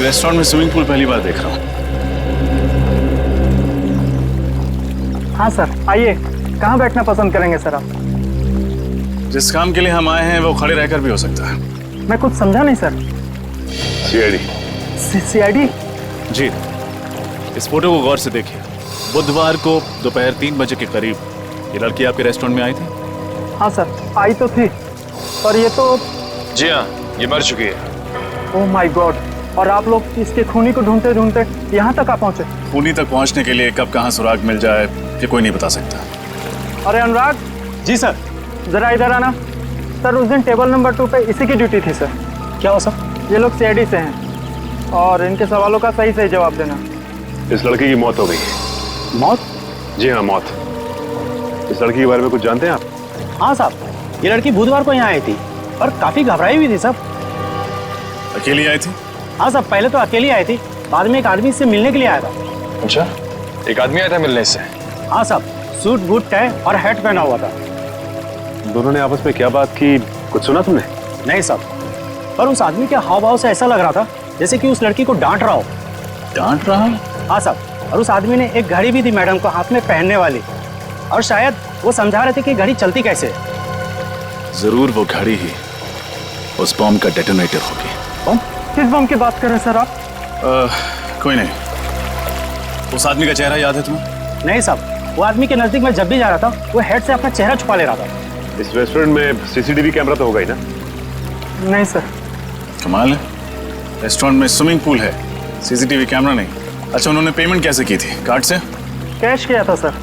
रेस्टोरेंट में स्विमिंग पूल पहली बार देख रहा हूँ। हाँ सर, आइए। कहाँ बैठना पसंद करेंगे सर आप? जिस काम के लिए हम आए हैं वो खड़े रहकर भी हो सकता है। मैं कुछ समझा नहीं सर। सीआईडी। सीआईडी? जी, इस फोटो को गौर से देखिए। बुधवार को दोपहर 3 बजे के करीब ये लड़की आपके रेस्टोरेंट में आई थी? हाँ सर, आई तो थी, पर ये तो... जी हाँ, ये मर चुकी है। Oh my God! और आप लोग इसके खूनी को ढूंढते ढूंढते यहाँ तक आ पहुँचे? खूनी तक पहुँचने के लिए कब कहाँ सुराग मिल जाए ये कोई नहीं बता सकता। अरे अनुराग। जी सर। जरा इधर आना। सर उस दिन टेबल नंबर 2 पे इसी की ड्यूटी थी सर। क्या हो सर? ये लोग सीआईडी से हैं और इनके सवालों का सही सही जवाब देना। इस लड़की की मौत हो गई। मौत? जी हाँ, मौत। इस लड़की के बारे में कुछ जानते हैं आप? हाँ साहब, ये लड़की बुधवार को यहाँ आई थी और काफी घबराई हुई थी साहब। अकेली आई थी? हाँ साहब, पहले तो अकेली आई थी, बाद में एक आदमी से मिलने के लिए आया था। अच्छा, एक आदमी आया था मिलने से? हाँ साहब, सूट बूट टाई और हैट पहना हुआ था। दोनों ने आपस में क्या बात की, कुछ सुना तुमने? नहीं साहब, पर उस आदमी के हाव भाव से ऐसा लग रहा था जैसे कि उस लड़की को डांट रहा हो। डांट रहा? हाँ साहब, और उस आदमी ने एक घड़ी भी दी मैडम को हाथ में पहनने वाली, और शायद वो समझा रहे थे कि घड़ी चलती कैसे। जरूर वो घड़ी ही उस बॉम्ब का डेटोनेटर होगी। बॉम्ब? किस बॉम्ब की बात कर रहे हैं सर आप? कोई नहीं। उस आदमी का चेहरा याद है तुम्हें? नहीं साहब, वो आदमी के नजदीक में जब भी जा रहा था वो हेड से अपना चेहरा छुपा ले रहा था। इस रेस्टोरेंट में सीसीटीवी कैमरा तो होगा ही ना? नहीं सर। कमाल है, रेस्टोरेंट में स्विमिंग पूल है, सीसीटीवी कैमरा नहीं। अच्छा, उन्होंने पेमेंट कैसे की थी? कार्ड से? कैश किया था सर।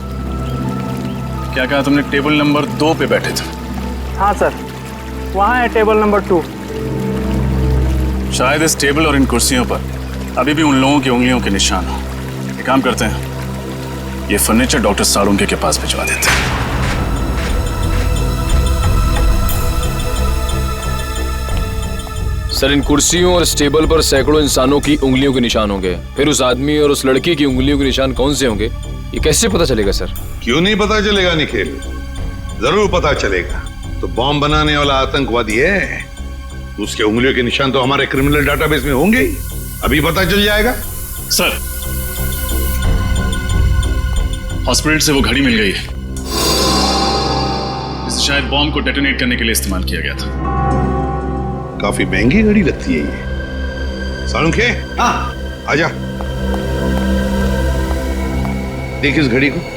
क्या कहा तुमने? टेबल नंबर 2 पे बैठे थे? हाँ सर, वहाँ है टेबल नंबर 2। शायद इस टेबल और इन कुर्सियों पर अभी भी उन लोगों की उंगलियों के निशान हो। एक काम करते हैं, ये फर्नीचर डॉक्टर सालुंखे के पास भिजवा देते हैं। सर, इन कुर्सियों और इस टेबल पर सैकड़ों इंसानों की उंगलियों के निशान होंगे, फिर उस आदमी और उस लड़की की उंगलियों के निशान कौन से होंगे, ये कैसे पता चलेगा सर? क्यों नहीं पता चलेगा निखिल, जरूर पता चलेगा। तो बॉम्ब बनाने वाला आतंकवादी है, उसके उंगलियों के निशान तो हमारे क्रिमिनल डाटाबेस में होंगे ही, अभी पता चल जाएगा। सर, हॉस्पिटल से वो घड़ी मिल गई है, इसे शायद बॉम्ब को डेटोनेट करने के लिए इस्तेमाल किया गया था। काफी महंगी घड़ी लगती है ये। सालुंखे, हाँ आजा। देख इस घड़ी को।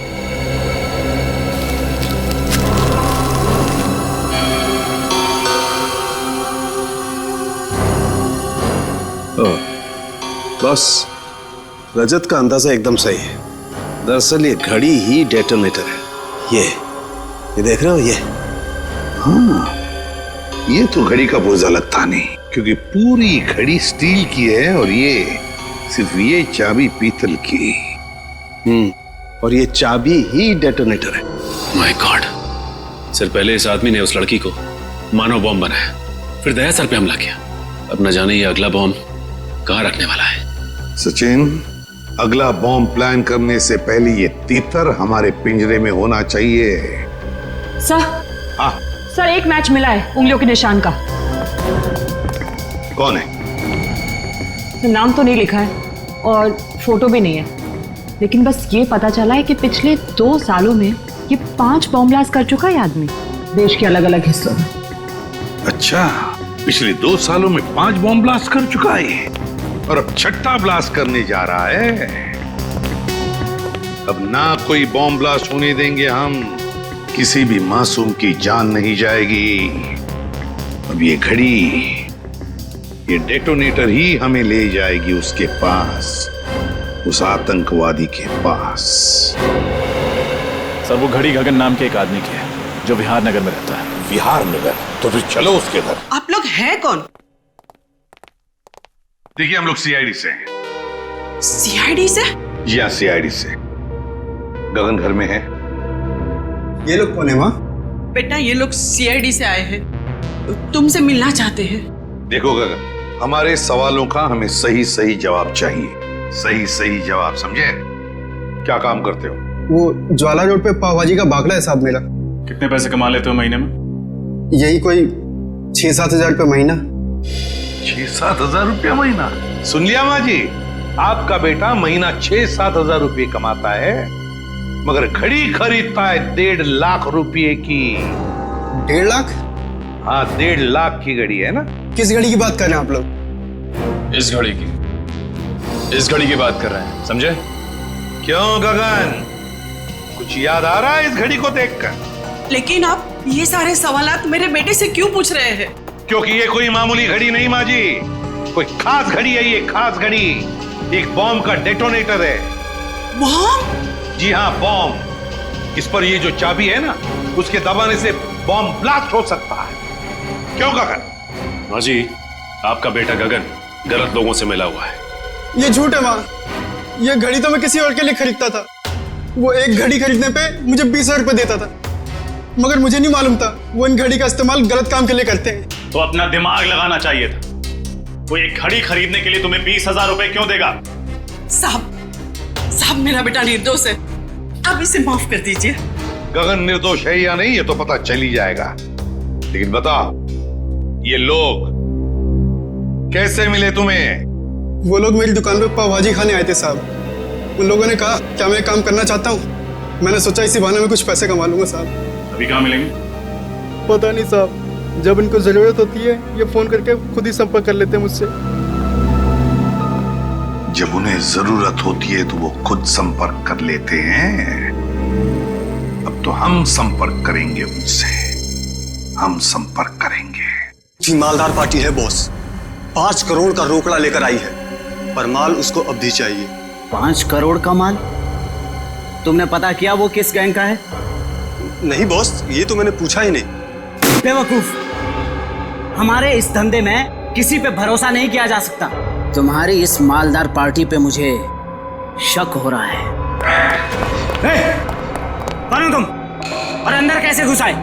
बस रजत का अंदाजा एकदम सही है। दरअसल ये घड़ी ही डेटोनेटर है। ये देख रहे हो ये? हाँ, ये तो घड़ी का पुर्जा लगता नहीं, क्योंकि पूरी घड़ी स्टील की है और ये सिर्फ ये चाबी पीतल की। और ये चाबी ही डेटोनेटर है। माय गॉड, सर पहले इस आदमी ने उस लड़की को मानव बॉम्ब बनाया, फिर दया सर पे हमला किया। अब न जाने ये अगला बॉम्ब कहाँ रखने वाला है। सचिन, अगला बॉम्ब प्लान करने से पहले ये तीतर हमारे पिंजरे में होना चाहिए। सर, हाँ सर एक मैच मिला है उंगलियों के निशान का। कौन है? नाम तो नहीं लिखा है और फोटो भी नहीं है, लेकिन बस ये पता चला है कि पिछले 2 सालों में ये 5 बॉम्ब ब्लास्ट कर चुका है आदमी, देश के अलग अलग हिस्सों में। अच्छा, पिछले 2 सालों में 5 बॉम्ब ब्लास्ट कर चुका है और अब 6ठा ब्लास्ट करने जा रहा है। अब ना कोई बॉम्ब ब्लास्ट होने देंगे हम, किसी भी मासूम की जान नहीं जाएगी। अब ये घड़ी, ये डेटोनेटर ही हमें ले जाएगी उसके पास, उस आतंकवादी के पास। सर वो घड़ी गगन नाम के एक आदमी की है जो विहार नगर में रहता है। विहार नगर? तो फिर चलो उसके घर। आप लोग हैं कौन? देखिए, हम लोग सीआईडी से हैं। सीआईडी से? जी हाँ, सीआईडी से। गगन घर में है। ये लोग कौन है माँ? बेटा ये लोग सीआईडी से आए हैं, तुमसे मिलना चाहते हैं। देखो गगन, हमारे सवालों का हमें सही सही जवाब चाहिए। सही सही जवाब, समझे? क्या काम करते हो? वो ज्वाला रोड पे पाव भाजी का बागला है साहब मेरा। कितने पैसे कमा लेते हो महीने में? यही कोई 6-7 हजार रुपये महीना। 6-7 हजार रुपया महीना? सुन लिया माँ जी, आपका बेटा महीना 6-7 हजार रुपये कमाता है, मगर घड़ी खरीदता है 1.5 लाख रुपये की। 1.5 लाख? हाँ, 1.5 लाख की घड़ी है ना। किस घड़ी की बात कर रहे हैं आप लोग? इस घड़ी की, इस घड़ी की बात कर रहे हैं, समझे? क्यों गगन, कुछ याद आ रहा है इस घड़ी को देखकर? लेकिन आप ये सारे सवालात मेरे बेटे से क्यों पूछ रहे हैं? क्योंकि ये कोई मामूली घड़ी नहीं माँ जी, कोई खास घड़ी है ये, खास घड़ी। एक बॉम्ब का डेटोनेटर है। बॉम्ब? जी हाँ, बॉम्ब। इस पर ये जो चाबी है ना, उसके दबाने से बॉम्ब ब्लास्ट हो सकता है। क्यों गगन? माँ जी, आपका बेटा गगन गलत लोगों से मिला हुआ है। ये झूठ है माँ, ये घड़ी तो मैं किसी और के लिए खरीदता था। वो एक घड़ी खरीदने पे मुझे 20,000 रुपये देता था, मगर मुझे नहीं मालूम था वो इन घड़ी का इस्तेमाल गलत काम के लिए करते हैं। तो अपना दिमाग लगाना चाहिए था। वो एक घड़ी खरीदने के लिए तुम्हें 20,000 रुपए क्यों देगा? साहब मेरा बेटा निर्दोष है, आप इसे माफ कर दीजिए। गगन निर्दोष है या नहीं ये तो पता चल ही जाएगा, लेकिन बताओ ये लोग कैसे मिले तुम्हें? वो लोग मेरी दुकान पे पाव भाजी खाने आए थे साहब। उन लोगों ने कहा क्या मैं काम करना चाहता हूँ। मैंने सोचा इसी बहाने में कुछ पैसे कमा लूंगा साहब। अभी कहाँ मिलेंगे? पता नहीं साहब, जब इनको जरूरत होती है ये फोन करके खुद ही संपर्क कर लेते हैं मुझसे। जब उन्हें जरूरत होती है तो वो खुद संपर्क कर लेते हैं। अब तो हम संपर्क करेंगे उनसे, हम संपर्क करेंगे। जी मालदार पार्टी है बॉस, 5 करोड़ का रोकड़ा लेकर आई है, पर माल उसको अब भी चाहिए। 5 करोड़ का माल? तुमने पता किया वो किस गैंग का है? नहीं बॉस, ये तो मैंने पूछा ही नहीं। बेवकूफ, हमारे इस धंधे में किसी पे भरोसा नहीं किया जा सकता। तुम्हारी इस मालदार पार्टी पे मुझे शक हो रहा है। कौन हो तुम और अंदर कैसे घुस आए?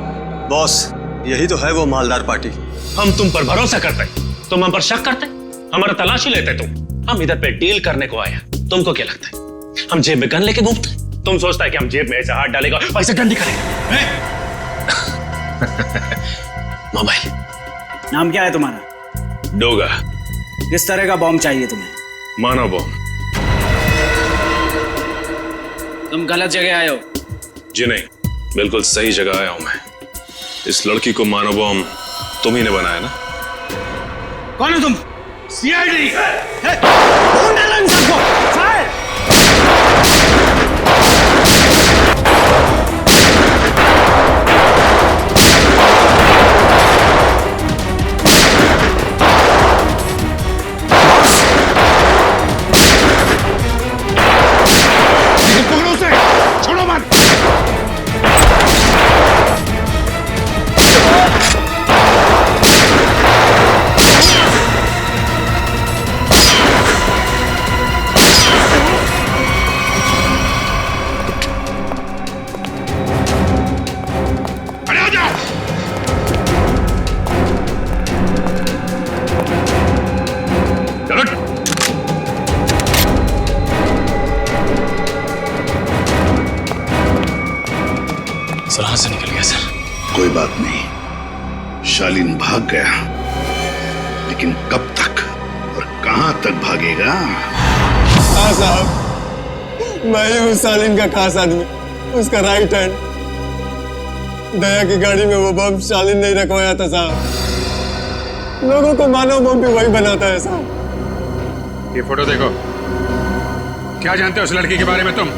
बॉस, यही तो है वो मालदार पार्टी। हम तुम पर भरोसा करते, तुम हम पर शक करते, हमारा तलाशी लेते तुम। हम इधर पे डील करने को आए। तुमको क्या लगता है हम जेब में गन लेके घूमते? तुम सोचता है कि हम जेब में ऐसे हाथ डालेगा और ऐसे डंडी करेंगे? मोबाइल। नाम क्या है तुम्हारा? डोगा। किस तरह का बॉम्ब चाहिए तुम्हें? मानव बॉम्ब। तुम गलत जगह आए हो। जी नहीं, बिल्कुल सही जगह आया हूं मैं। इस लड़की को मानव बॉम्ब तुम ही ने बनाया ना? कौन हो तुम? सीआईडी। कौन डाला इन सबको? फायर! सर हाथ से निकल गया सर। कोई बात नहीं, शालीन भाग गया, लेकिन कब तक और कहां तक भागेगा? हाँ साहब, मैं ही हूँ शालीन का खास आदमी, उसका राइट हैंड। दया की गाड़ी में वो बम शालीन नहीं रखवाया था साहब। लोगों को मानव बम भी वही बनाता है साहब। ये फोटो देखो, क्या जानते हो उस लड़की के बारे में तुम?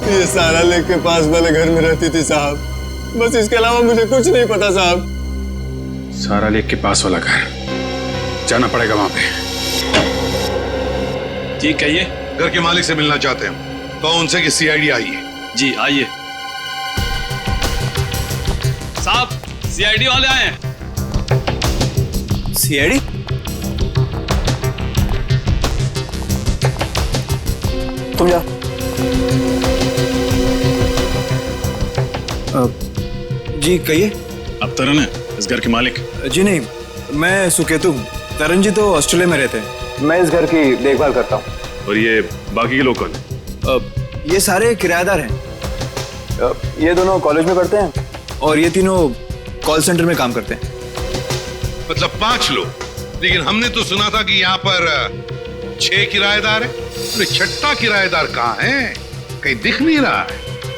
ये सारा लेक के पास वाले घर में रहती थी साहब, बस इसके अलावा मुझे कुछ नहीं पता साहब। सारा लेक के पास वाला घर, जाना पड़ेगा वहां पे। जी कहिए। घर के मालिक से मिलना चाहते हैं, तो उनसे कि सीआईडी आई है। जी आइए। साहब सीआईडी वाले आए हैं। सीआईडी? तुम जा। जी कहिए। अब तरन है इस घर के मालिक? जी नहीं, मैं सुकेतु हूँ। तरन जी तो ऑस्ट्रेलिया में रहते हैं, मैं इस घर की देखभाल करता हूँ। और ये बाकी के लोग कौन हैं? ये सारे किराएदार हैं। ये दोनों कॉलेज में पढ़ते हैं और ये तीनों कॉल सेंटर में काम करते हैं। मतलब 5 लोग, लेकिन हमने तो सुना था कि यहाँ पर 6 किराएदार हैं। तो छठा किराएदार कहाँ है? कहीं दिख नहीं रहा है।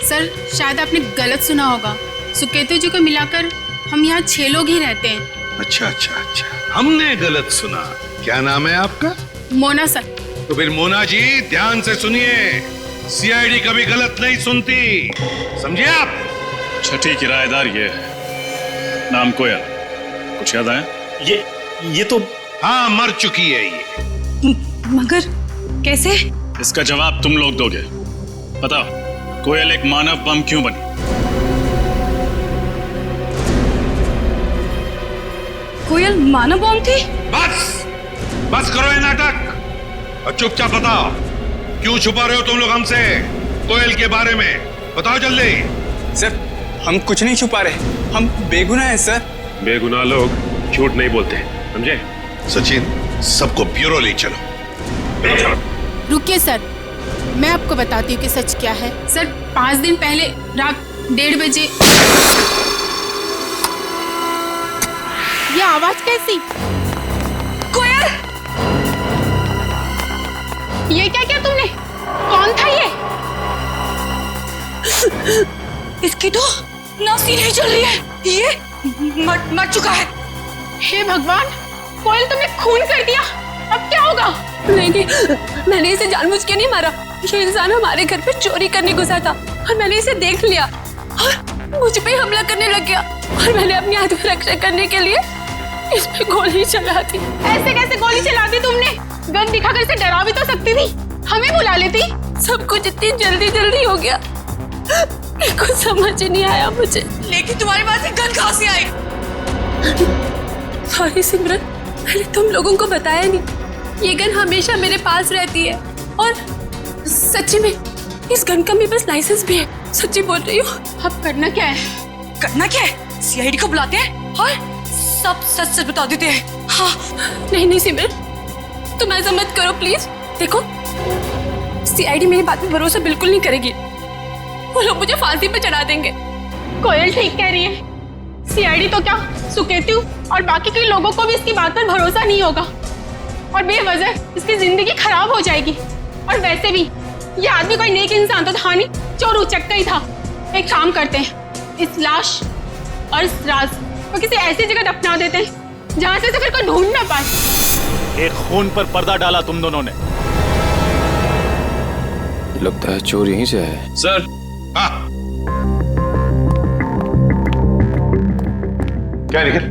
सर शायद आपने गलत सुना होगा, सुकेतु जी को मिलाकर हम यहाँ 6 लोग ही रहते हैं। अच्छा अच्छा अच्छा, हमने गलत सुना। क्या नाम है आपका? मोना सर। तो फिर मोना जी ध्यान से सुनिए, सीआईडी कभी गलत नहीं सुनती, समझे आप? छठी किराएदार ये है, नाम कोयल। कुछ याद आया? ये तो हाँ मर चुकी है ये। मगर कैसे? इसका जवाब तुम लोग दोगे। बताओ, कोयल एक मानव बम क्यों बनी? कोयल मानव बम थी? बस करो ये नाटक और चुपचाप बताओ, क्यों छुपा रहे हो तुम लोग हमसे कोयल के बारे में? बताओ जल्दी। सर हम कुछ नहीं छुपा रहे, हम बेगुनाह हैं सर। बेगुनाह लोग झूठ नहीं बोलते, समझे? सचिन, सबको ब्यूरो ले चलो। रुकिए सर, मैं आपको बताती हूँ कि सच क्या है। सर 5 दिन पहले रात 1:30 बजे ये आवाज कैसी? कोयल! ये क्या किया तुमने? कौन था ये? इसकी तो नासी नहीं चल रही है, ये मर चुका है। हे भगवान, कोयल तुमने खून कर दिया, अब क्या होगा? नहीं, मैंने इसे जानबूझ के नहीं मारा। ये इंसान हमारे घर पे चोरी करने घुसा था और मैंने इसे देख लिया और मुझ पे हमला करने लग गया और मैंने अपनी आत्मरक्षा करने के लिए इस पे गोली चला दी। ऐसे कैसे गोली चला दी तुमने? गन दिखाकर इसे डरा भी तो सकती थी, हमें बुला लेती। सब कुछ इतनी जल्दी हो गया, कुछ समझ नहीं आया मुझे। लेकिन तुम्हारे पास एक गन कहाँ से आई? सॉरी सिमरन, मैंने तुम लोगों को बताया नहीं। ये गन हमेशा मेरे पास रहती है और सच्ची में इस गन का मेरे पास लाइसेंस भी है। सच्ची बोल रही हूँ। अब करना क्या है? करना क्या है? सीआईडी को बुलाते हैं और सब सच बता देते हैं। हाँ। नहीं सिमरन, तुम ऐसा मत करो प्लीज। देखो, सीआईडी मेरी बात में भरोसा बिल्कुल नहीं करेगी, वो लोग मुझे फांसी पे चढ़ा देंगे। कोयल ठीक कह रही है, सीआईडी तो क्या, सुकेतु और बाकी के लोगों को भी इसकी बात पर भरोसा नहीं होगा और बेवजह इसकी जिंदगी खराब हो जाएगी। और वैसे भी ये आदमी कोई नेक इंसान तो था नहीं, चोर उचक्का ही था। एक काम करते हैं, इस लाश और इस राज को किसी ऐसी जगह दफना देते हैं जहां से फिर कोई ढूंढ ना पाए। एक खून पर पर्दा डाला तुम दोनों ने। लगता है चोर यहीं से है। सर। क्या निकल?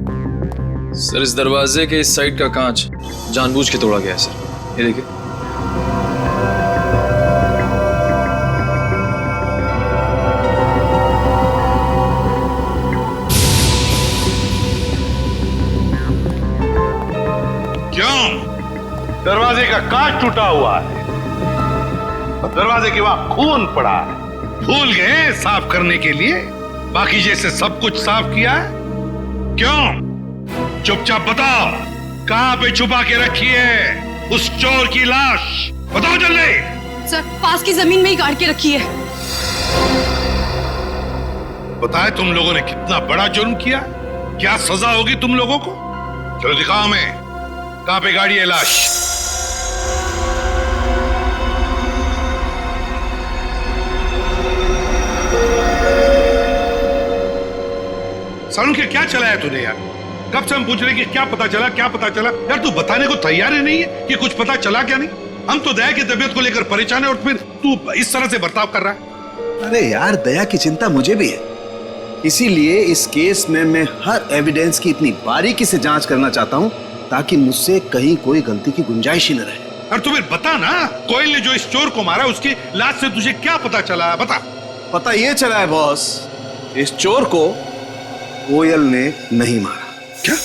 सर इस दरवाजे के इस साइड का कांच जानबूझ के तोड़ा गया है सर, ये देखिए। क्यों? दरवाजे का कांच टूटा हुआ है और दरवाजे के वहां खून पड़ा है। भूल गए साफ करने के लिए? बाकी जैसे सब कुछ साफ किया है? क्यों? चुपचाप बताओ, कहां पे छुपा के रखी है उस चोर की लाश? बताओ जल्दी। सर पास की जमीन में ही गाड़ के रखी है। बताए तुम लोगों ने कितना बड़ा जुर्म किया, क्या सजा होगी तुम लोगों को? चलो दिखाओ हमें, कहां पे गाड़ी है लाश? सालू क्या चलाया तूने यार? कब से हम पूछ रहे कि क्या पता चला, क्या पता चला? यार तू बताने को तैयार ही नहीं है कि कुछ पता चला क्या नहीं? हम तो दया की तबीयत को लेकर परेशान है और फिर तू इस तरह से बर्ताव कर रहा है। अरे यार, दया की चिंता मुझे भी है, इसीलिए इस केस में मैं हर एविडेंस की इतनी बारीकी से जांच करना चाहता हूं ताकि मुझसे कहीं कोई गलती की गुंजाइश ही न रहे। और तू फिर बता ना, कोयल ने जो इस चोर को मारा उसकी लाश से तुझे क्या पता चला? बता। पता ये चला है बॉस, इस चोर को कोयल ने नहीं मारा। क्या?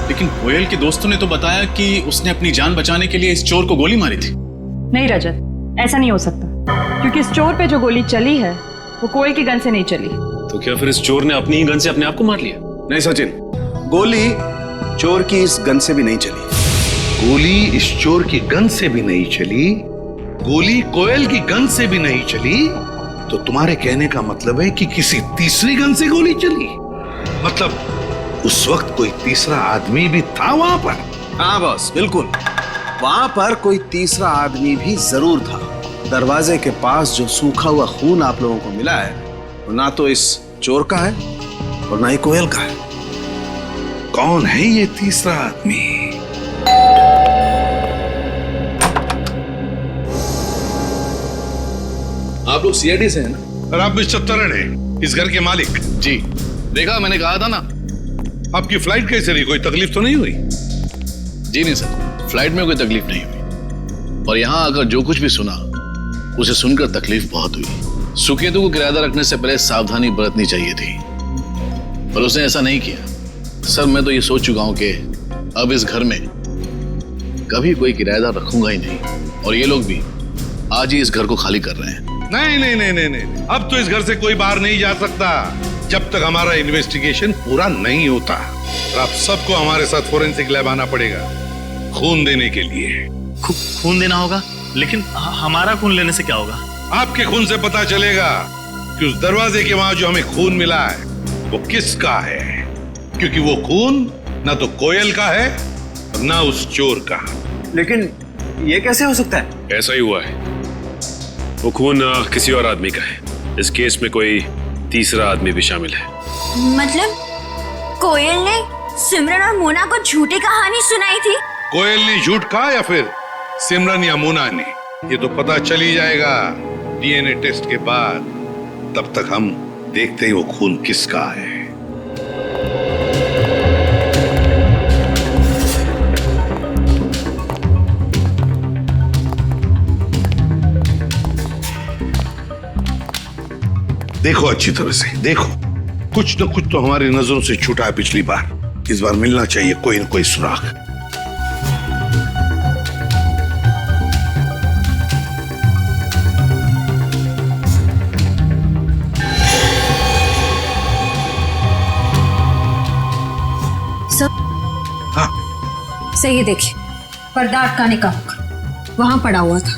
लेकिन कोयल के दोस्तों ने तो बताया कि उसने अपनी जान बचाने के लिए इस चोर को गोली मारी थी। नहीं रजत, ऐसा नहीं हो सकता, क्योंकि इस चोर पे जो गोली चली है वो कोयल की गन से नहीं चली। तो क्या फिर इस चोर ने अपनी ही गन से अपने आप को मार लिया? नहीं सचिन, गोली चोर की इस गन से भी नहीं चली। गोली इस चोर की गन से भी नहीं चली, गोली कोयल की गन से भी नहीं चली, तो तुम्हारे कहने का मतलब है कि किसी तीसरी गन से गोली चली? मतलब उस वक्त कोई तीसरा आदमी भी था वहां पर? हाँ बॉस, बिल्कुल, वहां पर कोई तीसरा आदमी भी जरूर था। दरवाजे के पास जो सूखा हुआ खून आप लोगों को मिला है, वो ना तो इस चोर का है और ना ही कोयल का है। कौन है ये तीसरा आदमी? आप लोग सीआईडी से हैं ना? और आप मिस्टर तरण हैं, इस घर के मालिक? जी, देखा, मैंने कहा था ना। आपकी फ्लाइट कैसे रही? कोई तकलीफ तो नहीं हुई? जी नहीं सर, फ्लाइट में कोई तकलीफ नहीं हुई, और यहाँ आकर जो कुछ भी सुना उसे सुनकर तकलीफ बहुत हुई। सुकेतु को किराएदार रखने से पहले सावधानी बरतनी चाहिए थी, पर उसने ऐसा नहीं किया। सर, मैं तो ये सोच चुका हूं कि अब इस घर में कभी कोई किराएदार रखूंगा ही नहीं, और ये लोग भी आज ही इस घर को खाली कर रहे हैं। नहीं नहीं नहीं नहीं नहीं, अब तो इस घर से कोई बाहर नहीं जा सकता जब तक हमारा इन्वेस्टिगेशन पूरा नहीं होता। और आप सबको हमारे साथ फोरेंसिक लैब आना पड़ेगा खून देने के लिए। खून देना होगा? लेकिन हमारा खून लेने से क्या होगा? आपके खून से पता चलेगा कि उस दरवाजे के वहां जो हमें खून मिला है वो किसका है, क्योंकि वो खून ना तो कोयल का है और ना उस चोर का। लेकिन ये कैसे हो सकता है? ऐसा ही हुआ है, वो खून किसी और आदमी का है। इस केस में कोई तीसरा आदमी भी शामिल है। मतलब कोयल ने सिमरन और मोना को झूठी कहानी सुनाई थी? कोयल ने झूठ कहा या फिर सिमरन या मोना ने, ये तो पता चल ही जाएगा डीएनए टेस्ट के बाद। तब तक हम देखते हैं वो खून किसका है। देखो अच्छी तरह से देखो, कुछ न कुछ तो हमारी नजरों से छूटा है पिछली बार। इस बार मिलना चाहिए कोई न कोई सुराग। हाँ, सही देखिए, पर्दा अटकाने का वहां पड़ा हुआ था।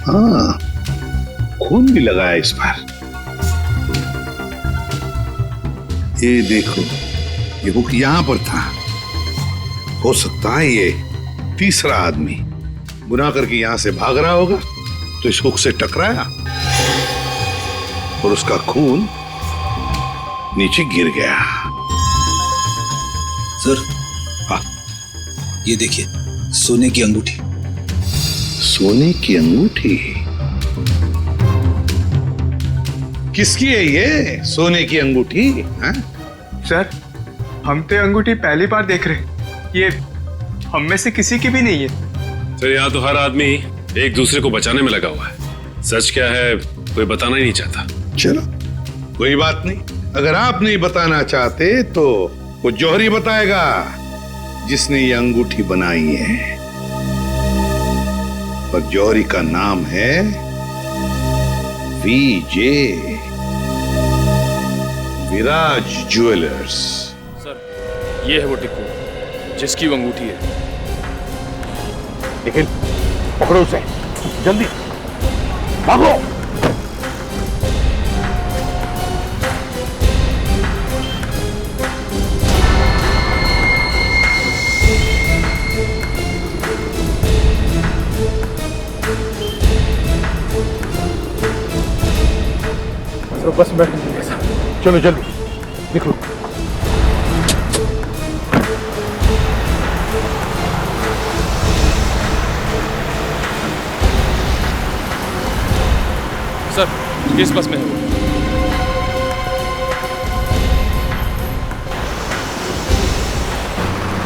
हाँ, खून भी लगा है इस बार। ये देखो, ये हुक यहां पर था। हो सकता है ये तीसरा आदमी गुनाह करके यहां से भाग रहा होगा, तो इस हुक से टकराया और उसका खून नीचे गिर गया। सर, हाँ, ये देखिए, सोने की अंगूठी। सोने की अंगूठी? किसकी है ये सोने की अंगूठी? सर, हम तो अंगूठी पहली बार देख रहे हैं, ये हम में से किसी की भी नहीं है। सर, यहाँ तो हर आदमी एक दूसरे को बचाने में लगा हुआ है। सच क्या है कोई बताना ही नहीं चाहता। चलो कोई बात नहीं, अगर आप नहीं बताना चाहते तो वो जौहरी बताएगा जिसने ये अंगूठी बनाई है। पर जौहरी का नाम है वीजे, विराज ज्वेलर्स। सर, ये है वो टिक्कू जिसकी वो अंगूठी है। लेकिन पकड़ो उसे, जल्दी भागो। तो बस में बैठने साहब। चलो जल्दी निकलो। सर किस बस में है?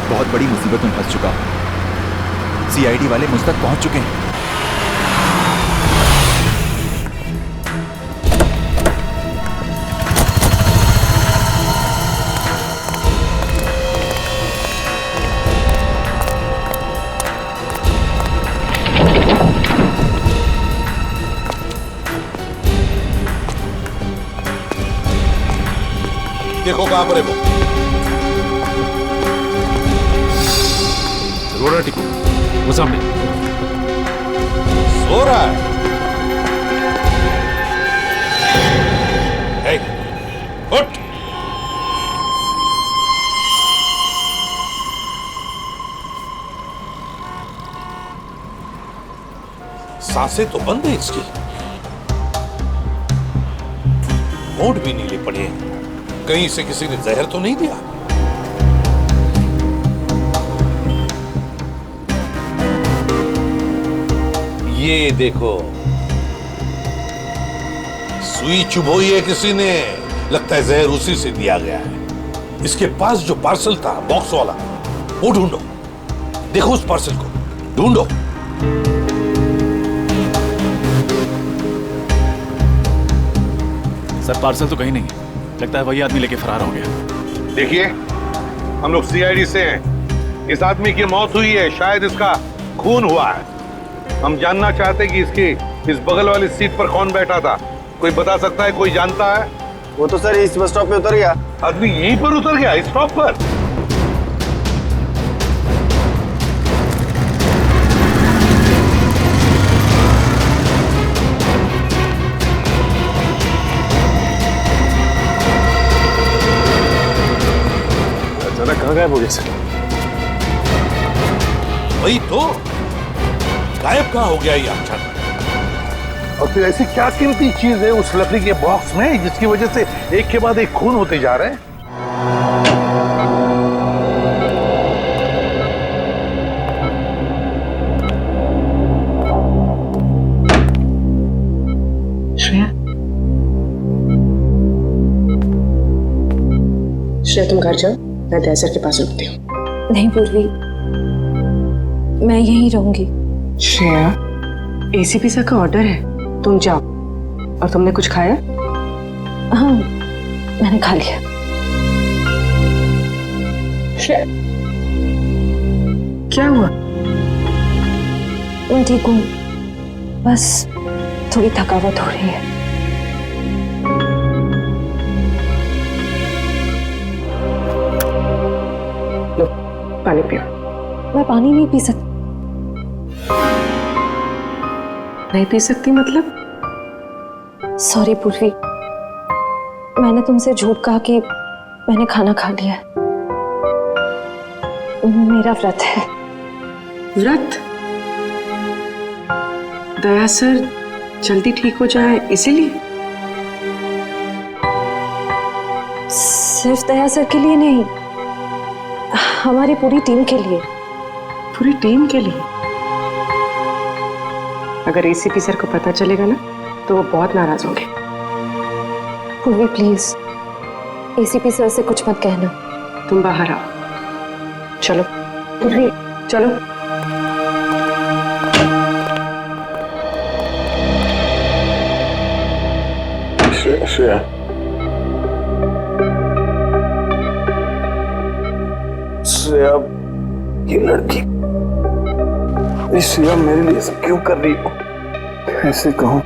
बहुत बड़ी मुसीबत में फंस चुका हूं। सीआईडी वाले मुझ तक पहुंच चुके हैं। देखो कहां पर है वो। रोड़ा टिको, वो सामने सो रहा है। हे, उठ। सांसें तो बंद है इसकी, होंठ भी नीले पड़े हैं। कहीं से किसी ने जहर तो नहीं दिया? ये देखो, सुई चुभोई है किसी ने, लगता है जहर उसी से दिया गया है। इसके पास जो पार्सल था बॉक्स वाला, वो ढूंढो। देखो उस पार्सल को ढूंढो। सर पार्सल तो कहीं नहीं है, लगता है वही आदमी लेके फरार हो गया। देखिए, हम लोग सीआईडी से हैं। इस आदमी की मौत हुई है, शायद इसका खून हुआ है। हम जानना चाहते हैं कि इसकी इस बगल वाली सीट पर कौन बैठा था। कोई बता सकता है? कोई जानता है? वो तो सर इस बस स्टॉप पे उतर गया। आदमी यहीं पर उतर गया, इस स्टॉप पर? अचानक कहाँ गायब हो गया सर? वही तो, गायब कहाँ हो गया ये अचानक? और फिर ऐसी क्या कीमती चीज है उस लकड़ी के बॉक्स में जिसकी वजह से एक के बाद एक खून होते जा रहे हैं? श्रेया, श्रेया तुम घर जाओ, मैं दयासर के पास रुकती हूँ। नहीं पूर्वी, मैं यहीं रहूंगी। श्रेया, एसीपी सर का ऑर्डर है, तुम जाओ। और तुमने कुछ खाया? हाँ, मैंने खा लिया। श्रेया, क्या हुआ? मैं ठीक हूँ, बस थोड़ी थकावट हो रही है। लो, पानी पियो। मैं पानी नहीं पी सकती। नहीं पी सकती मतलब? सॉरी पूर्वी, मैंने तुमसे झूठ कहा कि मैंने खाना खा लिया। मेरा व्रत है। व्रत? दया सर जल्दी ठीक हो जाए इसीलिए? सिर्फ दया सर के लिए नहीं, हमारी पूरी टीम के लिए। पूरी टीम के लिए? अगर एसीपी सर को पता चलेगा ना तो वो बहुत नाराज होंगे। पूर्वी प्लीज, एसीपी सर से कुछ मत कहना। तुम बाहर आओ। चलो पूर्वी, चलो। श्रेया, श्रेया, ये लड़की, श्रेया मेरे लिए सब क्यों कर रही हो? ऐसे कहो।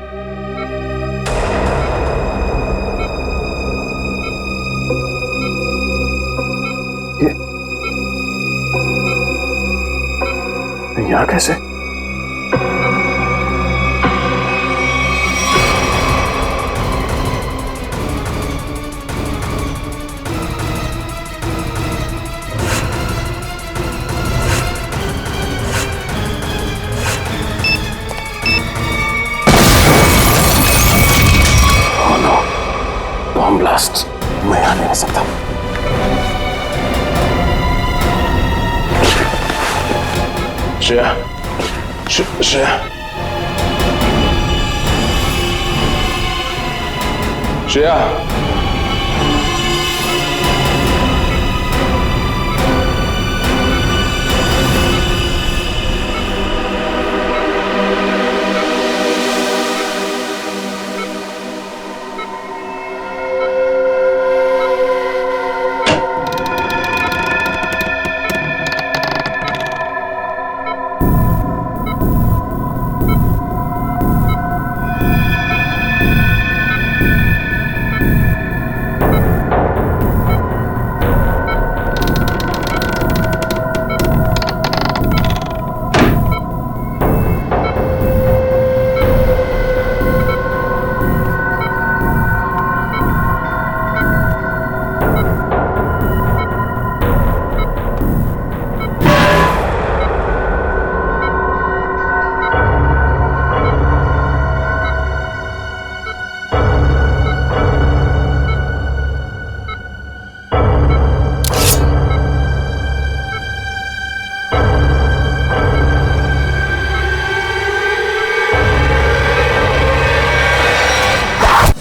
यहाँ कैसे? बॉम्ब ब्लास्ट मैं यहाँ नहीं रह सकता। श्रेया, श्रेया, श्रेया,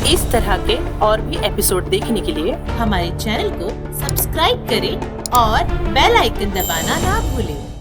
इस तरह के और भी एपिसोड देखने के लिए हमारे चैनल को सब्सक्राइब करें और बेल आइकन दबाना ना भूलें।